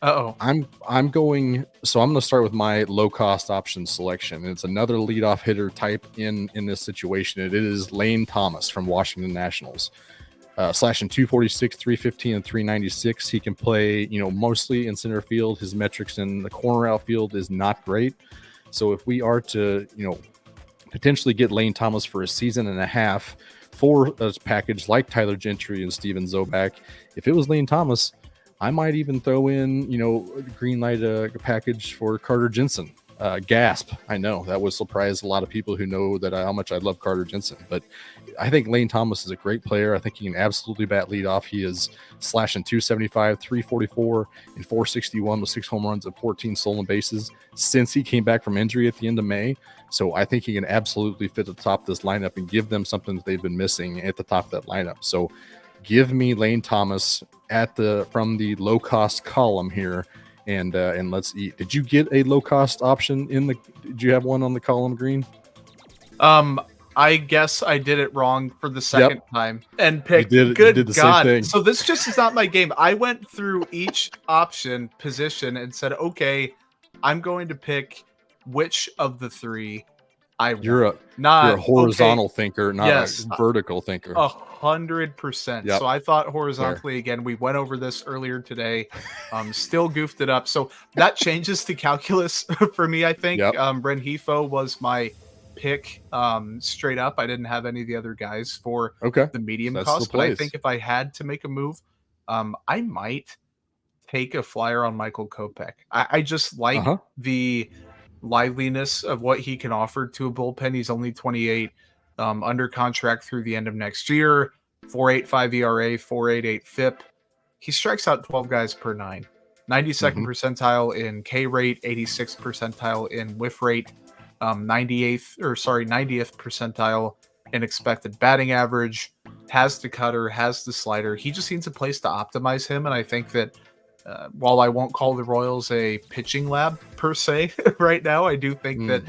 Speaker 3: I'm going, so I'm going to start with my low cost option selection. It's another leadoff hitter type in this situation. It is Lane Thomas from Washington Nationals. Slashing 246, 315, and 396. He can play, you know, mostly in center field. His metrics in the corner outfield is not great. So if we are to, you know, potentially get Lane Thomas for a season and a half for a package like Tyler Gentry and Steven Zobak, if it was Lane Thomas, I might even throw in, you know, green light a package for Carter Jensen. Gasp. I know that would surprise a lot of people who know that how much I love Carter Jensen, but I think Lane Thomas is a great player. I think he can absolutely bat leadoff. He is slashing 275, 344, and 461 with 6 home runs and 14 stolen bases since he came back from injury at the end of May. So I think he can absolutely fit at the top of this lineup and give them something that they've been missing at the top of that lineup. So give me Lane Thomas from the low cost column here. And let's eat. Did you get a low cost option did you have one on the column, Green?
Speaker 1: I guess I did it wrong for the second time and picked
Speaker 3: did the
Speaker 1: God.
Speaker 3: Same thing.
Speaker 1: So this just is not my game. I went through each option position and said, okay, I'm going to pick which of the three I want.
Speaker 3: You're a horizontal thinker, not a vertical thinker.
Speaker 1: 100%.
Speaker 3: Yep.
Speaker 1: So I thought horizontally again. We went over this earlier today. Still goofed it up. So that changes the calculus for me. I think Rengifo was my pick straight up. I didn't have any of the other guys for the medium cost, but I think if I had to make a move, I might take a flyer on Michael Kopech. I just like the liveliness of what he can offer to a bullpen. He's only 28, under contract through the end of next year, 4.85 ERA, 4.88 FIP. He strikes out 12 guys per 9. 92nd percentile in K rate, 86th percentile in whiff rate, 90th percentile in expected batting average, has the cutter, has the slider. He just needs a place to optimize him. And I think that while I won't call the Royals a pitching lab per se right now, I do think that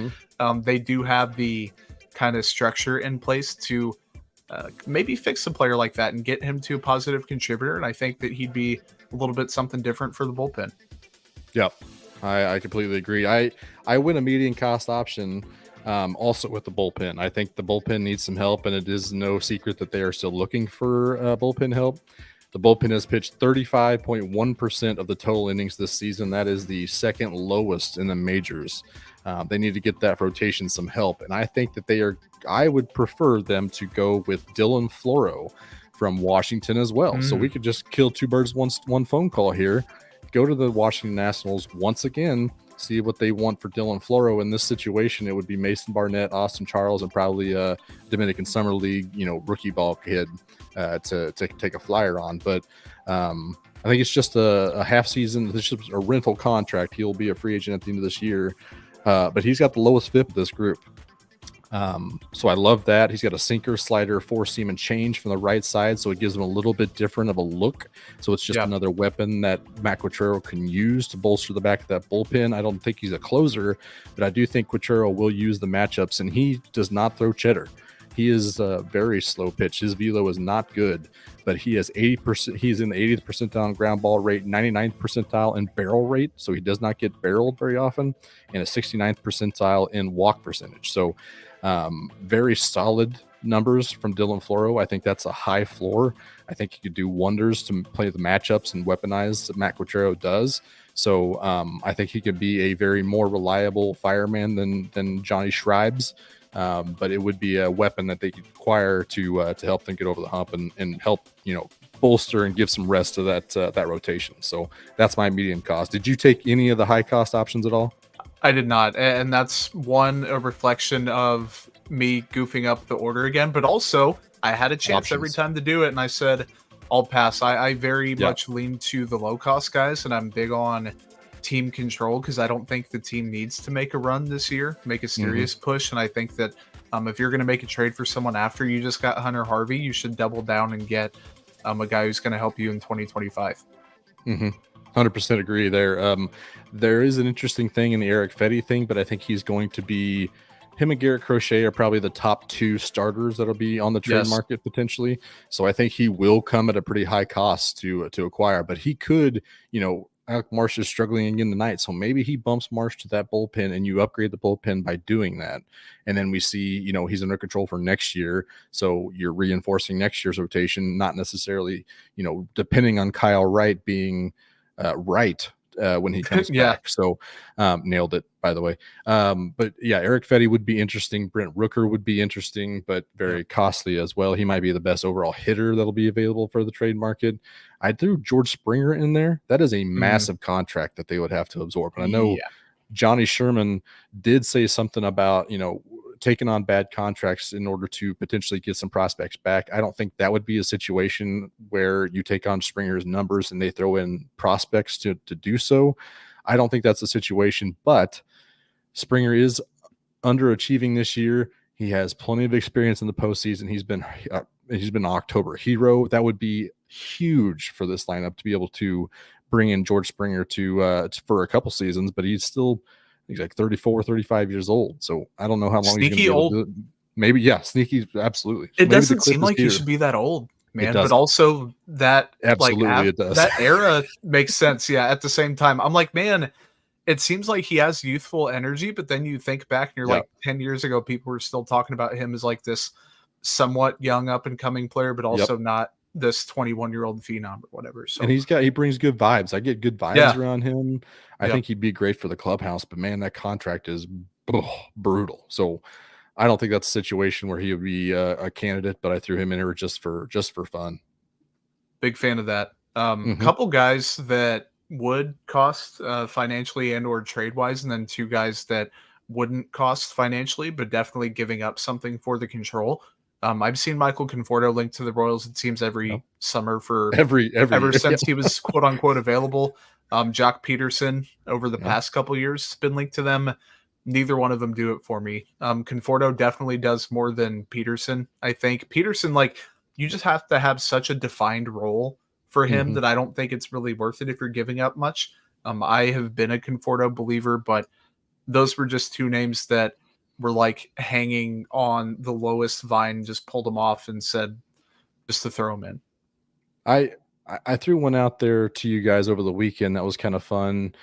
Speaker 1: they do have the kind of structure in place to maybe fix a player like that and get him to a positive contributor. And I think that he'd be a little bit something different for the bullpen.
Speaker 3: Yep. I completely agree. I win a median cost option also with the bullpen. I think the bullpen needs some help, and it is no secret that they are still looking for bullpen help. The bullpen has pitched 35.1% of the total innings this season. That is the second lowest in the majors. They need to get that rotation some help. And I think that I would prefer them to go with Dylan Floro from Washington as well. So we could just kill two birds, one phone call here. Go to the Washington Nationals once again, see what they want for Dylan Floro. In this situation, it would be Mason Barnett, Austin Charles, and probably a Dominican Summer League, rookie ball kid to take a flyer on. But I think it's just a half season. This is a rental contract. He'll be a free agent at the end of this year. But he's got the lowest FIP of this group. So I love that. He's got a sinker, slider, four seam, and change from the right side, so it gives him a little bit different of a look. So it's just another weapon that Matt Quatraro can use to bolster the back of that bullpen. I don't think he's a closer, but I do think Quatraro will use the matchups, and he does not throw cheddar. He is very slow pitch. His velo is not good, but he has 80%. He's in the 80th percentile in ground ball rate, 99th percentile in barrel rate, so he does not get barreled very often, and a 69th percentile in walk percentage. So very solid numbers from Dylan Floro. I think that's a high floor. I think he could do wonders to play the matchups and weaponize that Matt Quatraro does. So I think he could be a very more reliable fireman than Johnny Schreibs. But it would be a weapon that they could acquire to help them get over the hump and help, bolster and give some rest to that rotation. So that's my medium cost. Did you take any of the high cost options at all?
Speaker 1: I did not, and that's a reflection of me goofing up the order again, but also I had a chance every time to do it, and I said, I'll pass. I very much lean to the low-cost guys, and I'm big on team control because I don't think the team needs to make a run this year, make a serious push, and I think that if you're going to make a trade for someone after you just got Hunter Harvey, you should double down and get a guy who's going to help you in 2025.
Speaker 3: 100% agree there. There is an interesting thing in the Eric Fetty thing, but I think he's going to be him and Garrett Crochet are probably the top two starters that'll be on the trade market potentially. So I think he will come at a pretty high cost to acquire, but he could, Alec Marsh is struggling again tonight, so maybe he bumps Marsh to that bullpen and you upgrade the bullpen by doing that. And then we see, he's under control for next year, so you're reinforcing next year's rotation, not necessarily, depending on Kyle Wright being right when he comes back. So nailed it, by the way. But yeah, Eric Fetty would be interesting. Brent Rooker would be interesting, but very costly as well. He might be the best overall hitter that'll be available for the trade market. I threw George Springer in there. That is a massive contract that they would have to absorb. And I know Johnny Sherman did say something about, taking on bad contracts in order to potentially get some prospects back. I don't think that would be a situation where you take on Springer's numbers and they throw in prospects to do so. I don't think that's the situation, but Springer is underachieving this year. He has plenty of experience in the postseason. He's been an October hero. That would be huge for this lineup to be able to bring in George Springer to for a couple seasons, but he's like 34, 35 years old. So I don't know how long he's going to be able to do it. Maybe, sneaky, absolutely.
Speaker 1: It doesn't seem like he should be that old, man. But also that
Speaker 3: absolutely it does.
Speaker 1: That era makes sense. Yeah. At the same time, I'm like, man, it seems like he has youthful energy, but then you think back and you're like 10 years ago, people were still talking about him as like this somewhat young up and coming player, but also not this 21-year-old phenom or whatever. So, and
Speaker 3: he brings good vibes. I get good vibes around him. I think he'd be great for the clubhouse, but man, that contract is brutal. So I don't think that's a situation where he would be a candidate, but I threw him in there just for fun.
Speaker 1: Big fan of that. A couple guys that would cost financially and or trade wise, and then two guys that wouldn't cost financially, but definitely giving up something for the control. I've seen Michael Conforto linked to the Royals, it seems, every summer for ever since he was quote unquote available. Jock Peterson over the past couple years has been linked to them. Neither one of them do it for me. Conforto definitely does more than Peterson. I think Peterson, you just have to have such a defined role for him that I don't think it's really worth it if you're giving up much. I have been a Conforto believer, but those were just two names that were hanging on the lowest vine, just pulled them off and said just to throw them in.
Speaker 3: I threw one out there to you guys over the weekend that was kind of fun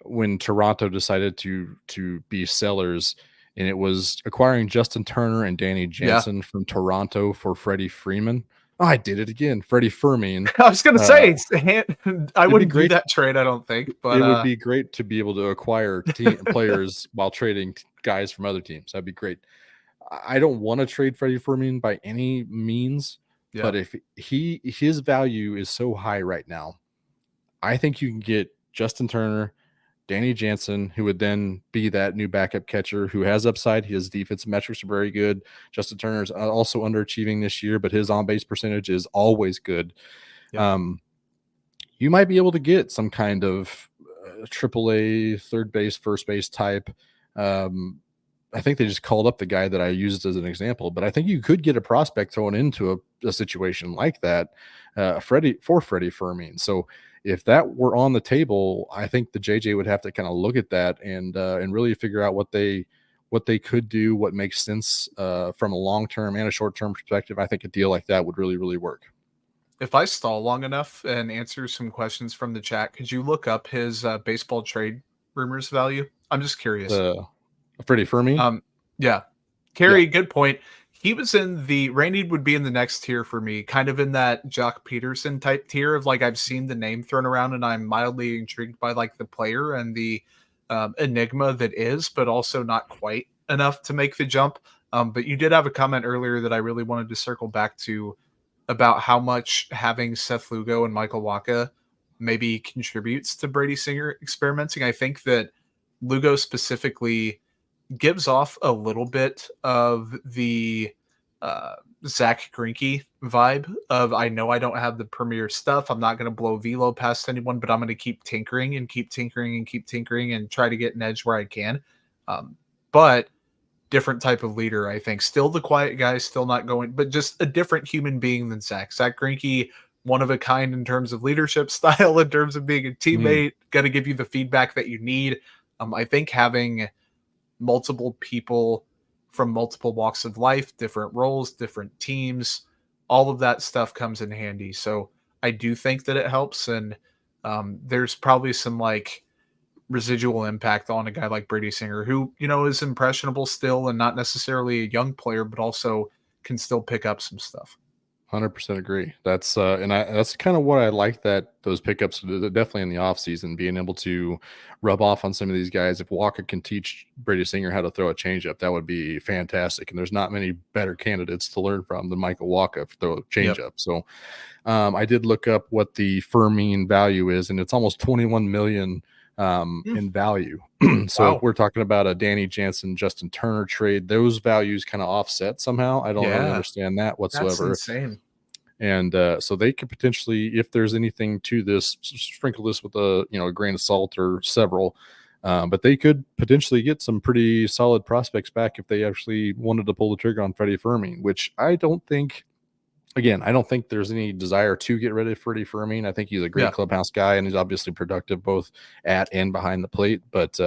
Speaker 3: when Toronto decided to be sellers, and it was acquiring Justin Turner and Danny Jansen from Toronto for Freddie Freeman. Oh, I did it again. Freddie Fermin.
Speaker 1: I was going to say, I wouldn't do that trade, I don't think. But
Speaker 3: it would be great to be able to acquire players while trading guys from other teams. That'd be great. I don't want to trade Freddie Fermin by any means, but if his value is so high right now, I think you can get Justin Turner, Danny Jansen, who would then be that new backup catcher who has upside. His defensive metrics are very good. Justin Turner is also underachieving this year, but his on-base percentage is always good. You might be able to get some kind of AAA third base, first base type I think they just called up the guy that I used as an example, but I think you could get a prospect thrown into a situation like that, Freddie Fermin. So if that were on the table, I think the JJ would have to kind of look at that and really figure out what they could do, what makes sense from a long-term and a short-term perspective. I think a deal like that would really, really work.
Speaker 1: If I stall long enough and answer some questions from the chat, could you look up his baseball trade rumors value? I'm just curious.
Speaker 3: Freddie Fermin?
Speaker 1: Yeah. Carrie, good point. He was in the Randy would be in the next tier for me, kind of in that Jock Peterson type tier of like I've seen the name thrown around and I'm mildly intrigued by like the player and the enigma that is, but also not quite enough to make the jump. But you did have a comment earlier that I really wanted to circle back to about how much having Seth Lugo and Michael Wacha maybe contributes to Brady Singer experimenting. I think that Lugo specifically gives off a little bit of the Zach Greinke vibe of I know I don't have the premier stuff. I'm not going to blow velo past anyone, but I'm going to keep tinkering and keep tinkering and keep tinkering and try to get an edge where I can. But different type of leader, I think. Still the quiet guy, still not going, but just a different human being than Zach. Zach Greinke, one of a kind in terms of leadership style, in terms of being a teammate, got to give you the feedback that you need. I think having multiple people from multiple walks of life, different roles, different teams, all of that stuff comes in handy. So I do think that it helps. And there's probably some like residual impact on a guy like Brady Singer, who, you know, is impressionable still and not necessarily a young player, but also can still pick up some stuff.
Speaker 3: 100% agree. That's that's kind of what I like, that those pickups definitely in the offseason, being able to rub off on some of these guys. If Walker can teach Brady Singer how to throw a changeup, that would be fantastic. And there's not many better candidates to learn from than Michael Walker for throw a changeup. Yep. So I did look up what the Fermin value is, and it's almost 21 million in value. So
Speaker 1: Wow.
Speaker 3: if we're talking about a Danny Jansen, Justin Turner trade, those values kind of offset somehow. I don't really understand that whatsoever.
Speaker 1: That's insane.
Speaker 3: And so they could potentially, if there's anything to this, sprinkle this with a grain of salt or several, but they could potentially get some pretty solid prospects back if they actually wanted to pull the trigger on Freddie Fermin, which I don't think. Again, I don't think there's any desire to get rid of Freddie Fermin. I think he's a great clubhouse guy, and he's obviously productive both at and behind the plate. But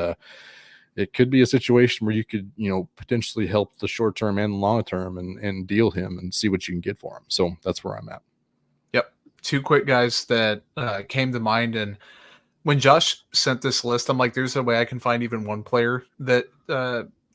Speaker 3: it could be a situation where you could, potentially help the short term and long term and deal him and see what you can get for him. So that's where I'm at.
Speaker 1: Yep. Two quick guys that came to mind. And when Josh sent this list, I'm like, there's a way I can find even one player that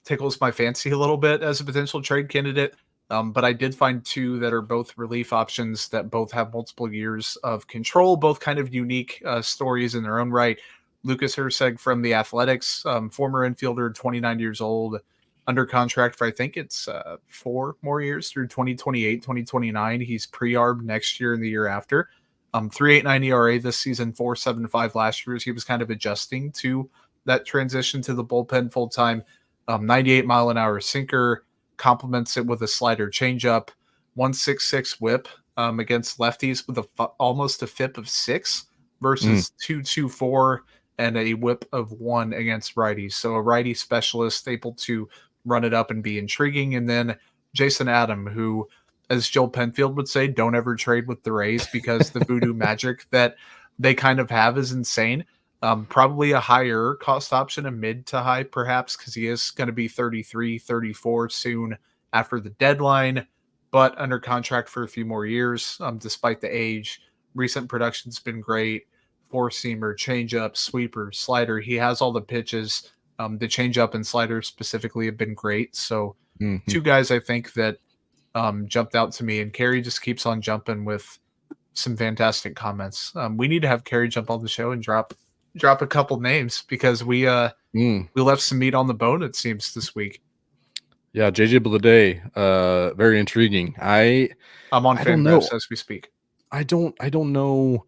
Speaker 1: tickles my fancy a little bit as a potential trade candidate. But I did find two that are both relief options that both have multiple years of control, both kind of unique stories in their own right. Lucas Herseg from the Athletics, former infielder, 29 years old, under contract for I think it's 4 more years through 2028, 2029. He's pre-arb next year and the year after. 3.89 ERA this season, 4.75 last year. He was kind of adjusting to that transition to the bullpen full time. 98 mile an hour sinker, complements it with a slider changeup, 1.66 whip against lefties with almost a FIP of 6 versus 2.24 and a whip of 1 against righties. So a righty specialist able to run it up and be intriguing. And then Jason Adam, who, as Joel Penfield would say, don't ever trade with the Rays because the voodoo magic that they kind of have is insane. Probably a higher cost option, a mid to high perhaps, because he is going to be 33, 34 soon after the deadline, but under contract for a few more years, despite the age. Recent production's been great. 4-seamer, changeup, sweeper, slider. He has all the pitches. The changeup and slider specifically have been great. So two guys I think that jumped out to me, and Carrie just keeps on jumping with some fantastic comments. We need to have Carrie jump on the show and drop a couple names because we left some meat on the bone, it seems, this week.
Speaker 3: Yeah, JJ Bleday, very intriguing. I'm
Speaker 1: on Fangraphs as we speak.
Speaker 3: I don't know.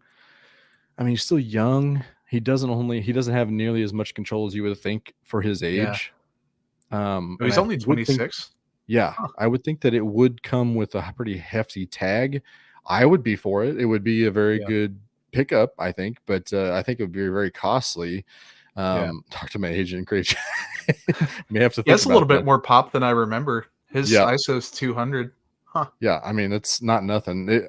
Speaker 3: I mean, he's still young. He doesn't have nearly as much control as you would think for his age.
Speaker 1: He's only 26.
Speaker 3: I would think that it would come with a pretty hefty tag. I would be for it. It would be a very good pickup, I think, but I think it would be very costly. Talk to my agent, great. May have to think
Speaker 1: That's a little
Speaker 3: about
Speaker 1: bit
Speaker 3: that.
Speaker 1: more pop than I remember. His
Speaker 3: Yeah.
Speaker 1: ISO's 200. Huh.
Speaker 3: Yeah, I mean, it's not nothing.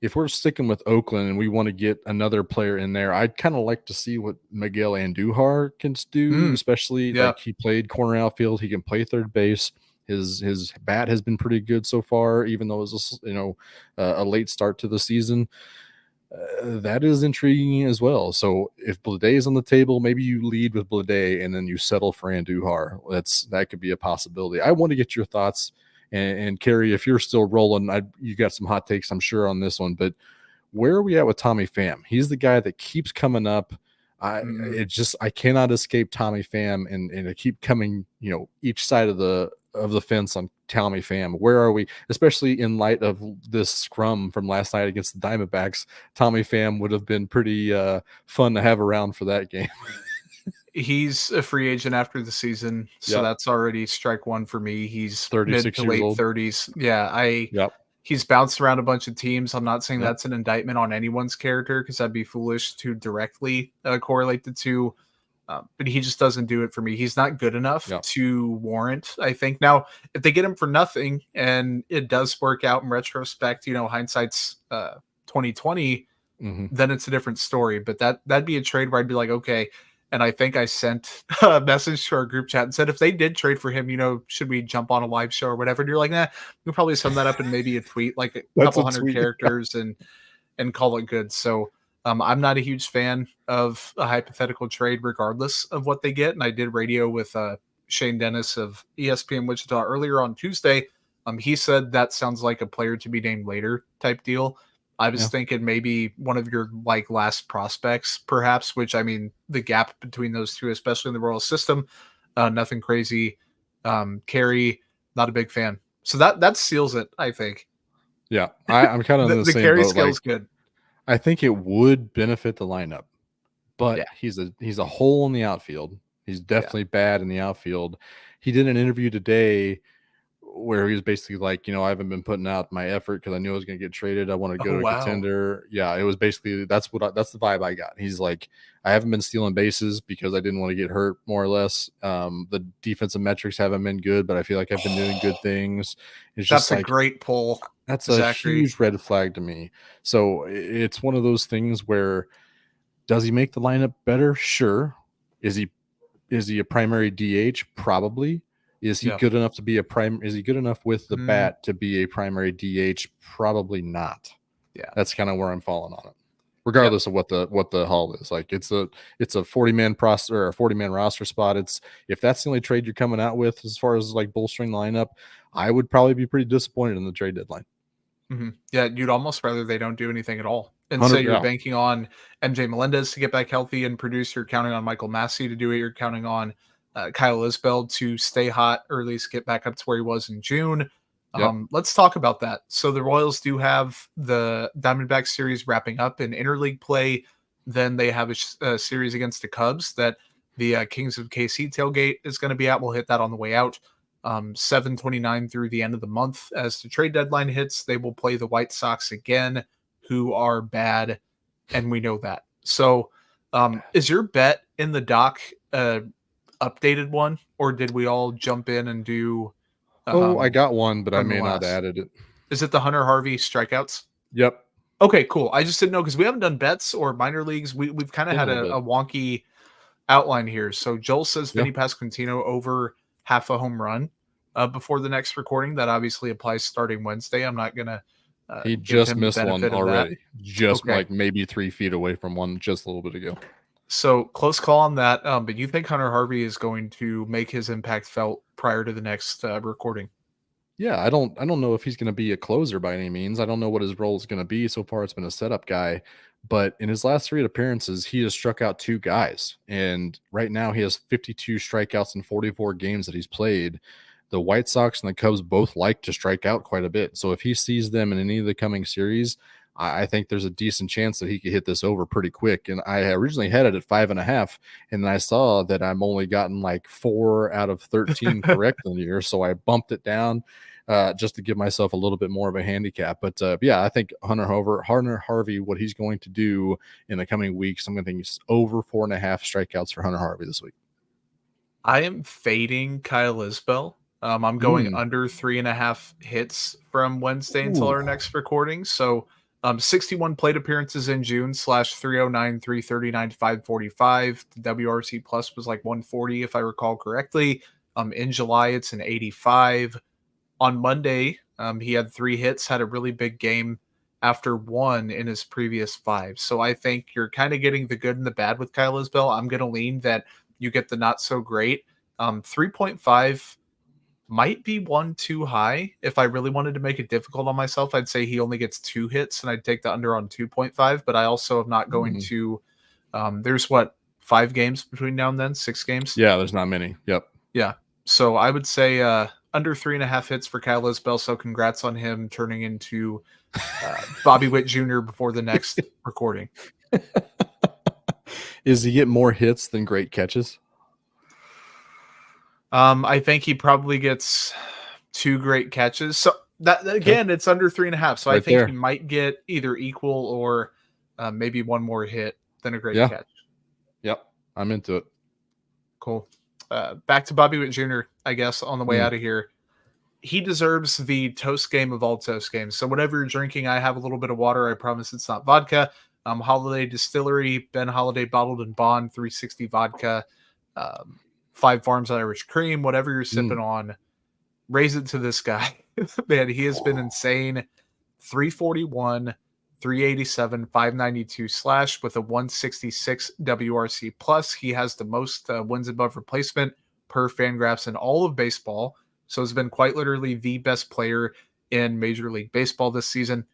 Speaker 3: If we're sticking with Oakland and we want to get another player in there, I'd kind of like to see what Miguel Andujar can do, especially like he played corner outfield. He can play third base. His bat has been pretty good so far, even though it was a late start to the season. That is intriguing as well. So if Bleday is on the table, maybe you lead with Bleday and then you settle for Andujar. That could be a possibility. I want to get your thoughts. And Kerry, if you're still rolling, you got some hot takes, I'm sure, on this one. But where are we at with Tommy Pham? He's the guy that keeps coming up. I cannot escape Tommy Pham, and I keep coming, each side of the fence on Tommy Pham. Where are we, especially in light of this scrum from last night against the Diamondbacks? Tommy Pham would have been pretty fun to have around for that game.
Speaker 1: He's a free agent after the season, so that's already strike one for me. He's
Speaker 3: 36
Speaker 1: mid to late
Speaker 3: old.
Speaker 1: 30s. Yeah, he's bounced around a bunch of teams. I'm not saying that's an indictment on anyone's character, because that'd be foolish to directly correlate the two. But he just doesn't do it for me. He's not good enough to warrant, I think. Now, if they get him for nothing and it does work out in retrospect, hindsight's 2020, then it's a different story. But that'd be a trade where I'd be like, okay. And I think I sent a message to our group chat and said, if they did trade for him, should we jump on a live show or whatever? And you're like, nah, we'll probably sum that up in maybe a tweet, like a couple hundred characters and call it good. So I'm not a huge fan of a hypothetical trade, regardless of what they get. And I did radio with Shane Dennis of ESPN Wichita earlier on Tuesday. He said that sounds like a player to be named later type deal. I was thinking maybe one of your last prospects, perhaps, which, I mean, the gap between those two, especially in the Royal system, nothing crazy. Carey, not a big fan. So that seals it, I think.
Speaker 3: Yeah, I'm kind of in the same
Speaker 1: Carey
Speaker 3: boat.
Speaker 1: skill's good.
Speaker 3: I think it would benefit the lineup, but he's a hole in the outfield. He's definitely bad in the outfield. He did an interview today where he was basically like, I haven't been putting out my effort because I knew I was going to get traded. I want to go to a contender. Yeah, it was basically that's the vibe I got. He's like, I haven't been stealing bases because I didn't want to get hurt, more or less. The defensive metrics haven't been good, but I feel like I've been doing good things. It's
Speaker 1: that's
Speaker 3: just
Speaker 1: a great pull.
Speaker 3: That's a huge red flag to me. So it's one of those things where, does he make the lineup better? Sure. Is he a primary DH? Probably. Is he good enough to be is he good enough with the bat to be a primary DH? Probably not. Yeah. That's kind of where I'm falling on it. Regardless of what the haul is. Like it's a 40-man roster or a 40-man roster spot. If that's the only trade you're coming out with as far as like bolstering the lineup, I would probably be pretty disappointed in the trade deadline.
Speaker 1: Mm-hmm. Yeah, you'd almost rather they don't do anything at all. And so you're banking on MJ Melendez to get back healthy and produce. You're counting on Michael Massey to do it. You're counting on Kyle Isbell to stay hot, or at least get back up to where he was in June. Let's talk about that. So the Royals do have the Diamondbacks series wrapping up in interleague play. Then they have a series against the Cubs that the Kings of KC tailgate is going to be at. We'll hit that on the way out. 7/29 through the end of the month. As the trade deadline hits, they will play the White Sox again, who are bad, and we know that. So is your bet in the doc updated one, or did we all jump in and do
Speaker 3: I got one, but I may not have added it.
Speaker 1: Is it the Hunter Harvey strikeouts?
Speaker 3: Yep.
Speaker 1: Okay, cool. I just didn't know, because we haven't done bets or minor leagues. We've kind of had a wonky outline here. So Joel says Vinny Pasquantino over half a home run before the next recording. That obviously applies starting Wednesday. I'm not gonna
Speaker 3: he just missed one already, like maybe 3 feet away from one just a little bit ago.
Speaker 1: So close call on that. But you think Hunter Harvey is going to make his impact felt prior to the next recording?
Speaker 3: Yeah, I don't know if he's going to be a closer by any means. I don't know what his role is going to be. So far, it's been a setup guy. But in his last 3 appearances, he has struck out 2 guys. And right now, he has 52 strikeouts in 44 games that he's played. The White Sox and the Cubs both like to strike out quite a bit. So if he sees them in any of the coming series, I think there's a decent chance that he could hit this over pretty quick. And I originally had it at 5.5, and then I saw that I'm only gotten like 4 out of 13 correct in the year. So I bumped it down. just to give myself a little bit more of a handicap. But yeah, I think Hunter Harvey, what he's going to do in the coming weeks, I'm going to think he's over 4.5 strikeouts for Hunter Harvey this week.
Speaker 1: I am fading Kyle Isbell. I'm going under 3.5 hits from Wednesday until our next recording. So 61 plate appearances in June /309, 339, 545. The WRC plus was like 140, if I recall correctly. In July, it's an 85. On Monday, he had 3 hits, had a really big game after 1 in his previous 5. So I think you're kind of getting the good and the bad with Kyle Isbell. I'm going to lean that you get the not so great. 3.5 might be one too high. If I really wanted to make it difficult on myself, I'd say he only gets 2 hits and I'd take the under on 2.5, but I also am not going to there's 5 games between now and then, 6 games.
Speaker 3: Yeah, there's not many. Yep.
Speaker 1: Yeah. So I would say under 3.5 hits for Kyle Isbell. So congrats on him turning into Bobby Witt Jr. before the next recording.
Speaker 3: Is he get more hits than great catches?
Speaker 1: I think he probably gets 2 great catches. So that again, it's under 3.5. So I think he might get either equal or maybe one more hit than a great catch.
Speaker 3: Yep, I'm into it.
Speaker 1: Cool. Back to Bobby Witt Jr., I guess, on the way out of here. He deserves the toast game of all toast games. So whatever you're drinking, I have a little bit of water. I promise it's not vodka. Holiday Distillery, Ben Holiday Bottled and Bond, 360 vodka, 5 Farms Irish Cream, whatever you're sipping on, raise it to this guy. Man, he has been insane. 341, 387, 592 slash with a 166 WRC plus. He has the most wins above replacement per Fangraphs in all of baseball. So has been quite literally the best player in Major League Baseball this season.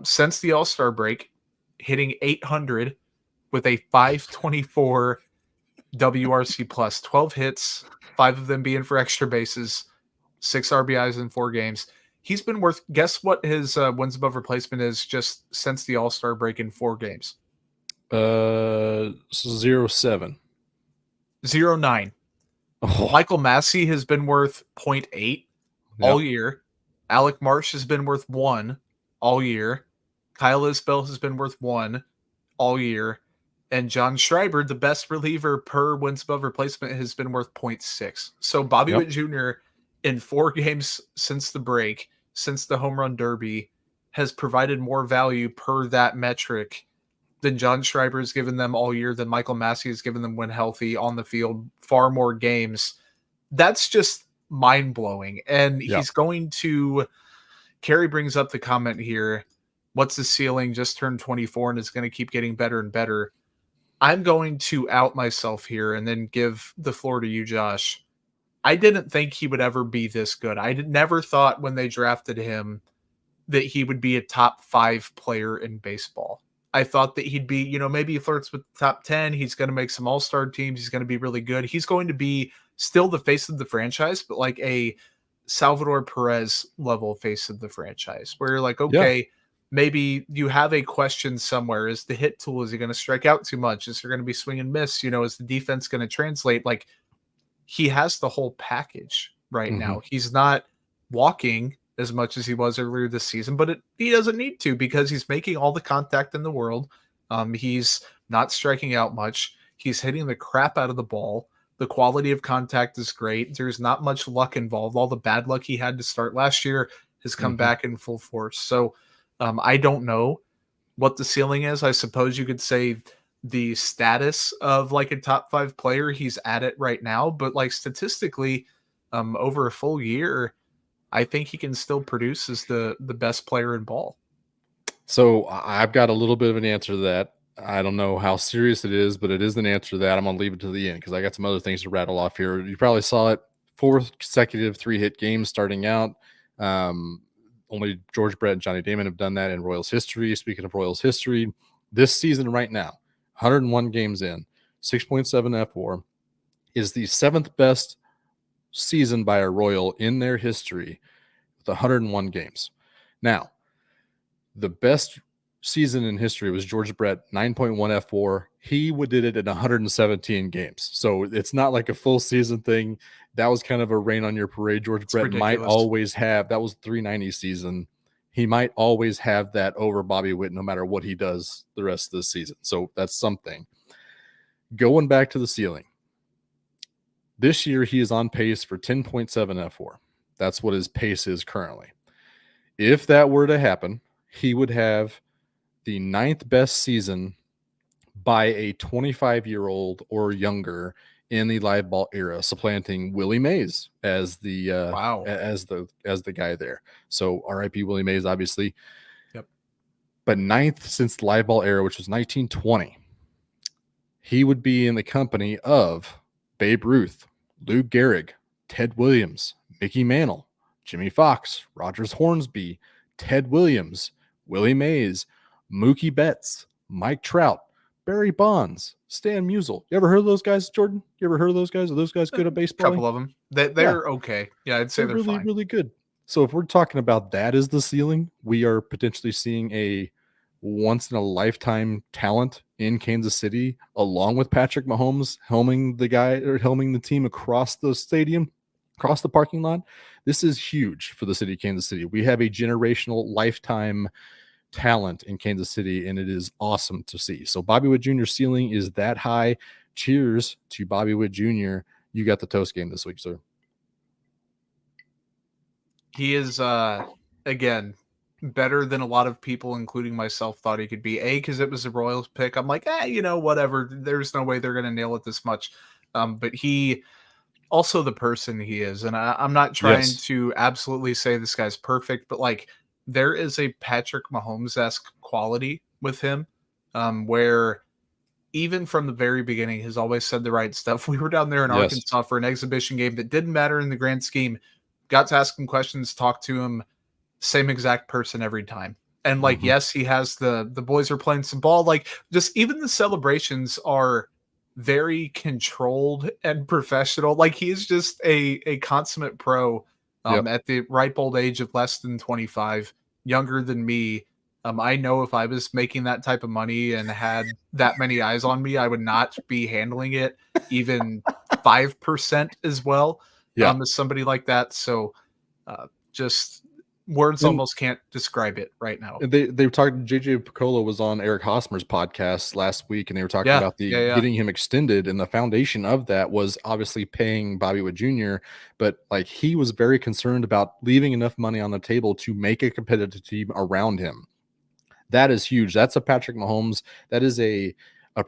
Speaker 1: Since the All-Star break, hitting 800 with a 524 WRC plus, 12 hits, 5 of them being for extra bases, 6 RBIs in 4 games. He's been worth, guess what his wins above replacement is just since the All-Star break in 4 games?
Speaker 3: 0.7.
Speaker 1: 0.9. Michael Massey has been worth 0.8 all year. Alec Marsh has been worth 1 all year. Kyle Isbell has been worth 1 all year. And John Schreiber, the best reliever per wins above replacement, has been worth 0.6. So Bobby Witt Jr. in 4 games since the break, since the home run derby, has provided more value per that metric than John Schreiber has given them all year, than Michael Massey has given them when healthy on the field, far more games. That's just mind-blowing. And he's going to, Carrie brings up the comment here, what's the ceiling, just turned 24 and is going to keep getting better and better. I'm going to out myself here and then give the floor to you, Josh. I didn't think he would ever be this good. I never thought when they drafted him that he would be a top 5 player in baseball. I thought that he'd be, maybe he flirts with top 10. He's going to make some all-star teams. He's going to be really good. He's going to be still the face of the franchise, but like a Salvador Perez level face of the franchise, where you're like, okay, maybe you have a question somewhere. Is the hit tool, is he going to strike out too much? Is there going to be swing and miss? Is the defense going to translate? Like, he has the whole package right now. He's not walking as much as he was earlier this season, but he doesn't need to because he's making all the contact in the world. He's not striking out much. He's hitting the crap out of the ball. The quality of contact is great. There's not much luck involved. All the bad luck he had to start last year has come back in full force. So I don't know what the ceiling is. I suppose you could say the status of like a top 5 player, he's at it right now, but like statistically, over a full year, I think he can still produce as the best player in ball.
Speaker 3: So I've got a little bit of an answer to that. I don't know how serious it is, but it is an answer to that. I'm going to leave it to the end because I got some other things to rattle off here. You probably saw it. 4th consecutive 3-hit games starting out. Only George Brett and Johnny Damon have done that in Royals history. Speaking of Royals history, this season right now, 101 games in, 6.7 F4, is the 7th best season by a Royal in their history with 101 games. Now, the best season in history was George Brett, 9.1 F4. he did it in 117 games. So it's not like a full season thing. That was kind of a rain on your parade. George
Speaker 1: It's
Speaker 3: Brett might
Speaker 1: ridiculous.
Speaker 3: always have, that was 390 season. He might always have that over Bobby Witt no matter what he does the rest of the season. So that's something. Going back to the ceiling. This year, he is on pace for 10.7 F4. That's what his pace is currently. If that were to happen, he would have the 9th best season by a 25-year-old or younger in the live ball era, supplanting Willie Mays as the as the guy there. So RIP Willie Mays, obviously.
Speaker 1: Yep.
Speaker 3: But 9th since the live ball era, which was 1920, he would be in the company of Babe Ruth, Lou Gehrig, Ted Williams, Mickey Mantle, Jimmy Fox, Rogers Hornsby, Ted Williams, Willie Mays, Mookie Betts, Mike Trout, Barry Bonds, Stan Musial. You ever heard of those guys, Jordan? You ever heard of those guys? Are those guys good at baseball?
Speaker 1: A couple of them. They're okay. Yeah, I'd say they're
Speaker 3: really,
Speaker 1: fine.
Speaker 3: really good. So if we're talking about that as the ceiling, we are potentially seeing a once-in-a-lifetime talent in Kansas City, along with Patrick Mahomes helming the team across the stadium, across the parking lot. This is huge for the city of Kansas City. We have a generational lifetime talent in Kansas City, and it is awesome to see. So Bobby Witt Jr.'s ceiling is that high. Cheers to Bobby Witt Jr. You got the toast game this week, sir.
Speaker 1: He is again better than a lot of people, including myself, thought he could be. Because it was a Royals pick. I'm like, whatever. There's no way they're gonna nail it this much. But he also the person he is, and I'm not trying to absolutely say this guy's perfect, but like there is a Patrick Mahomes-esque quality with him, where even from the very beginning, he's always said the right stuff. We were down there in Arkansas for an exhibition game that didn't matter in the grand scheme. Got to ask him questions, talk to him, same exact person every time. And like, yes, he has the boys are playing some ball. Like, just even the celebrations are very controlled and professional. Like, he's just a consummate pro at the ripe old age of less than 25, younger than me. I know if I was making that type of money and had that many eyes on me, I would not be handling it even 5% as well as somebody like that. So just words almost can't describe it right now.
Speaker 3: They were talking, JJ Piccolo was on Eric Hosmer's podcast last week, and they were talking about getting him extended, and the foundation of that was obviously paying Bobby Witt Jr., but like he was very concerned about leaving enough money on the table to make a competitive team around him. That is huge. That's a Patrick Mahomes. That is a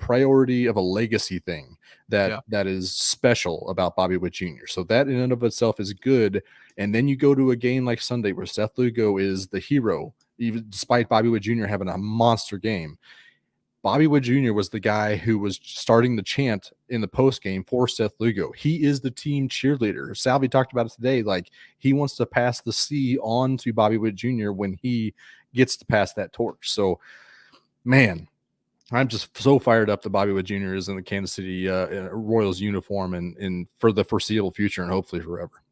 Speaker 3: priority of a legacy thing that is special about Bobby Witt Jr. So that in and of itself is good. And then you go to a game like Sunday where Seth Lugo is the hero, even despite Bobby Witt Jr. having a monster game. Bobby Witt Jr. was the guy who was starting the chant in the post game for Seth Lugo. He is the team cheerleader. Salvi talked about it today. Like, he wants to pass the C on to Bobby Witt Jr. when he gets to pass that torch. So, man, I'm just so fired up that Bobby Witt Jr. is in the Kansas City Royals uniform and for the foreseeable future and hopefully forever.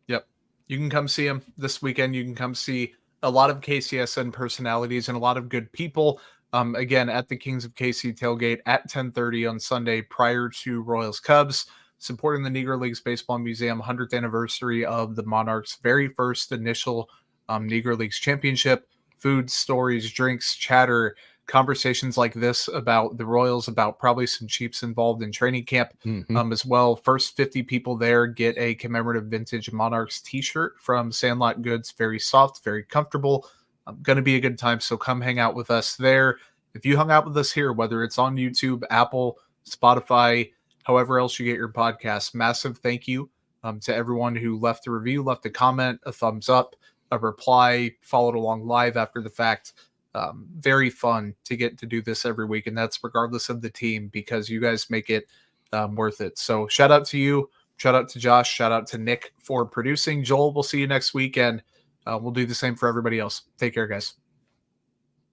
Speaker 3: Yep.
Speaker 1: You can come see him this weekend. You can come see a lot of KCSN personalities and a lot of good people. Again, at the Kings of KC tailgate at 10:30 on Sunday prior to Royals Cubs, supporting the Negro Leagues Baseball Museum 100th anniversary of the Monarchs' very first initial Negro Leagues championship. Food, stories, drinks, chatter, conversations like this about the Royals, about probably some Chiefs involved in training camp as well. First 50 people there get a commemorative vintage Monarchs t-shirt from Sandlot Goods. Very soft, very comfortable. Going to be a good time, so come hang out with us there. If you hung out with us here, whether it's on YouTube, Apple, Spotify, however else you get your podcasts, massive thank you to everyone who left a review, left a comment, a thumbs up, a reply, followed along live after the fact. Very fun to get to do this every week, and that's regardless of the team, because you guys make it worth it. So shout out to you, shout out to Josh, shout out to Nick for producing. Joel, we'll see you next week, and we'll do the same for everybody else. Take care, guys.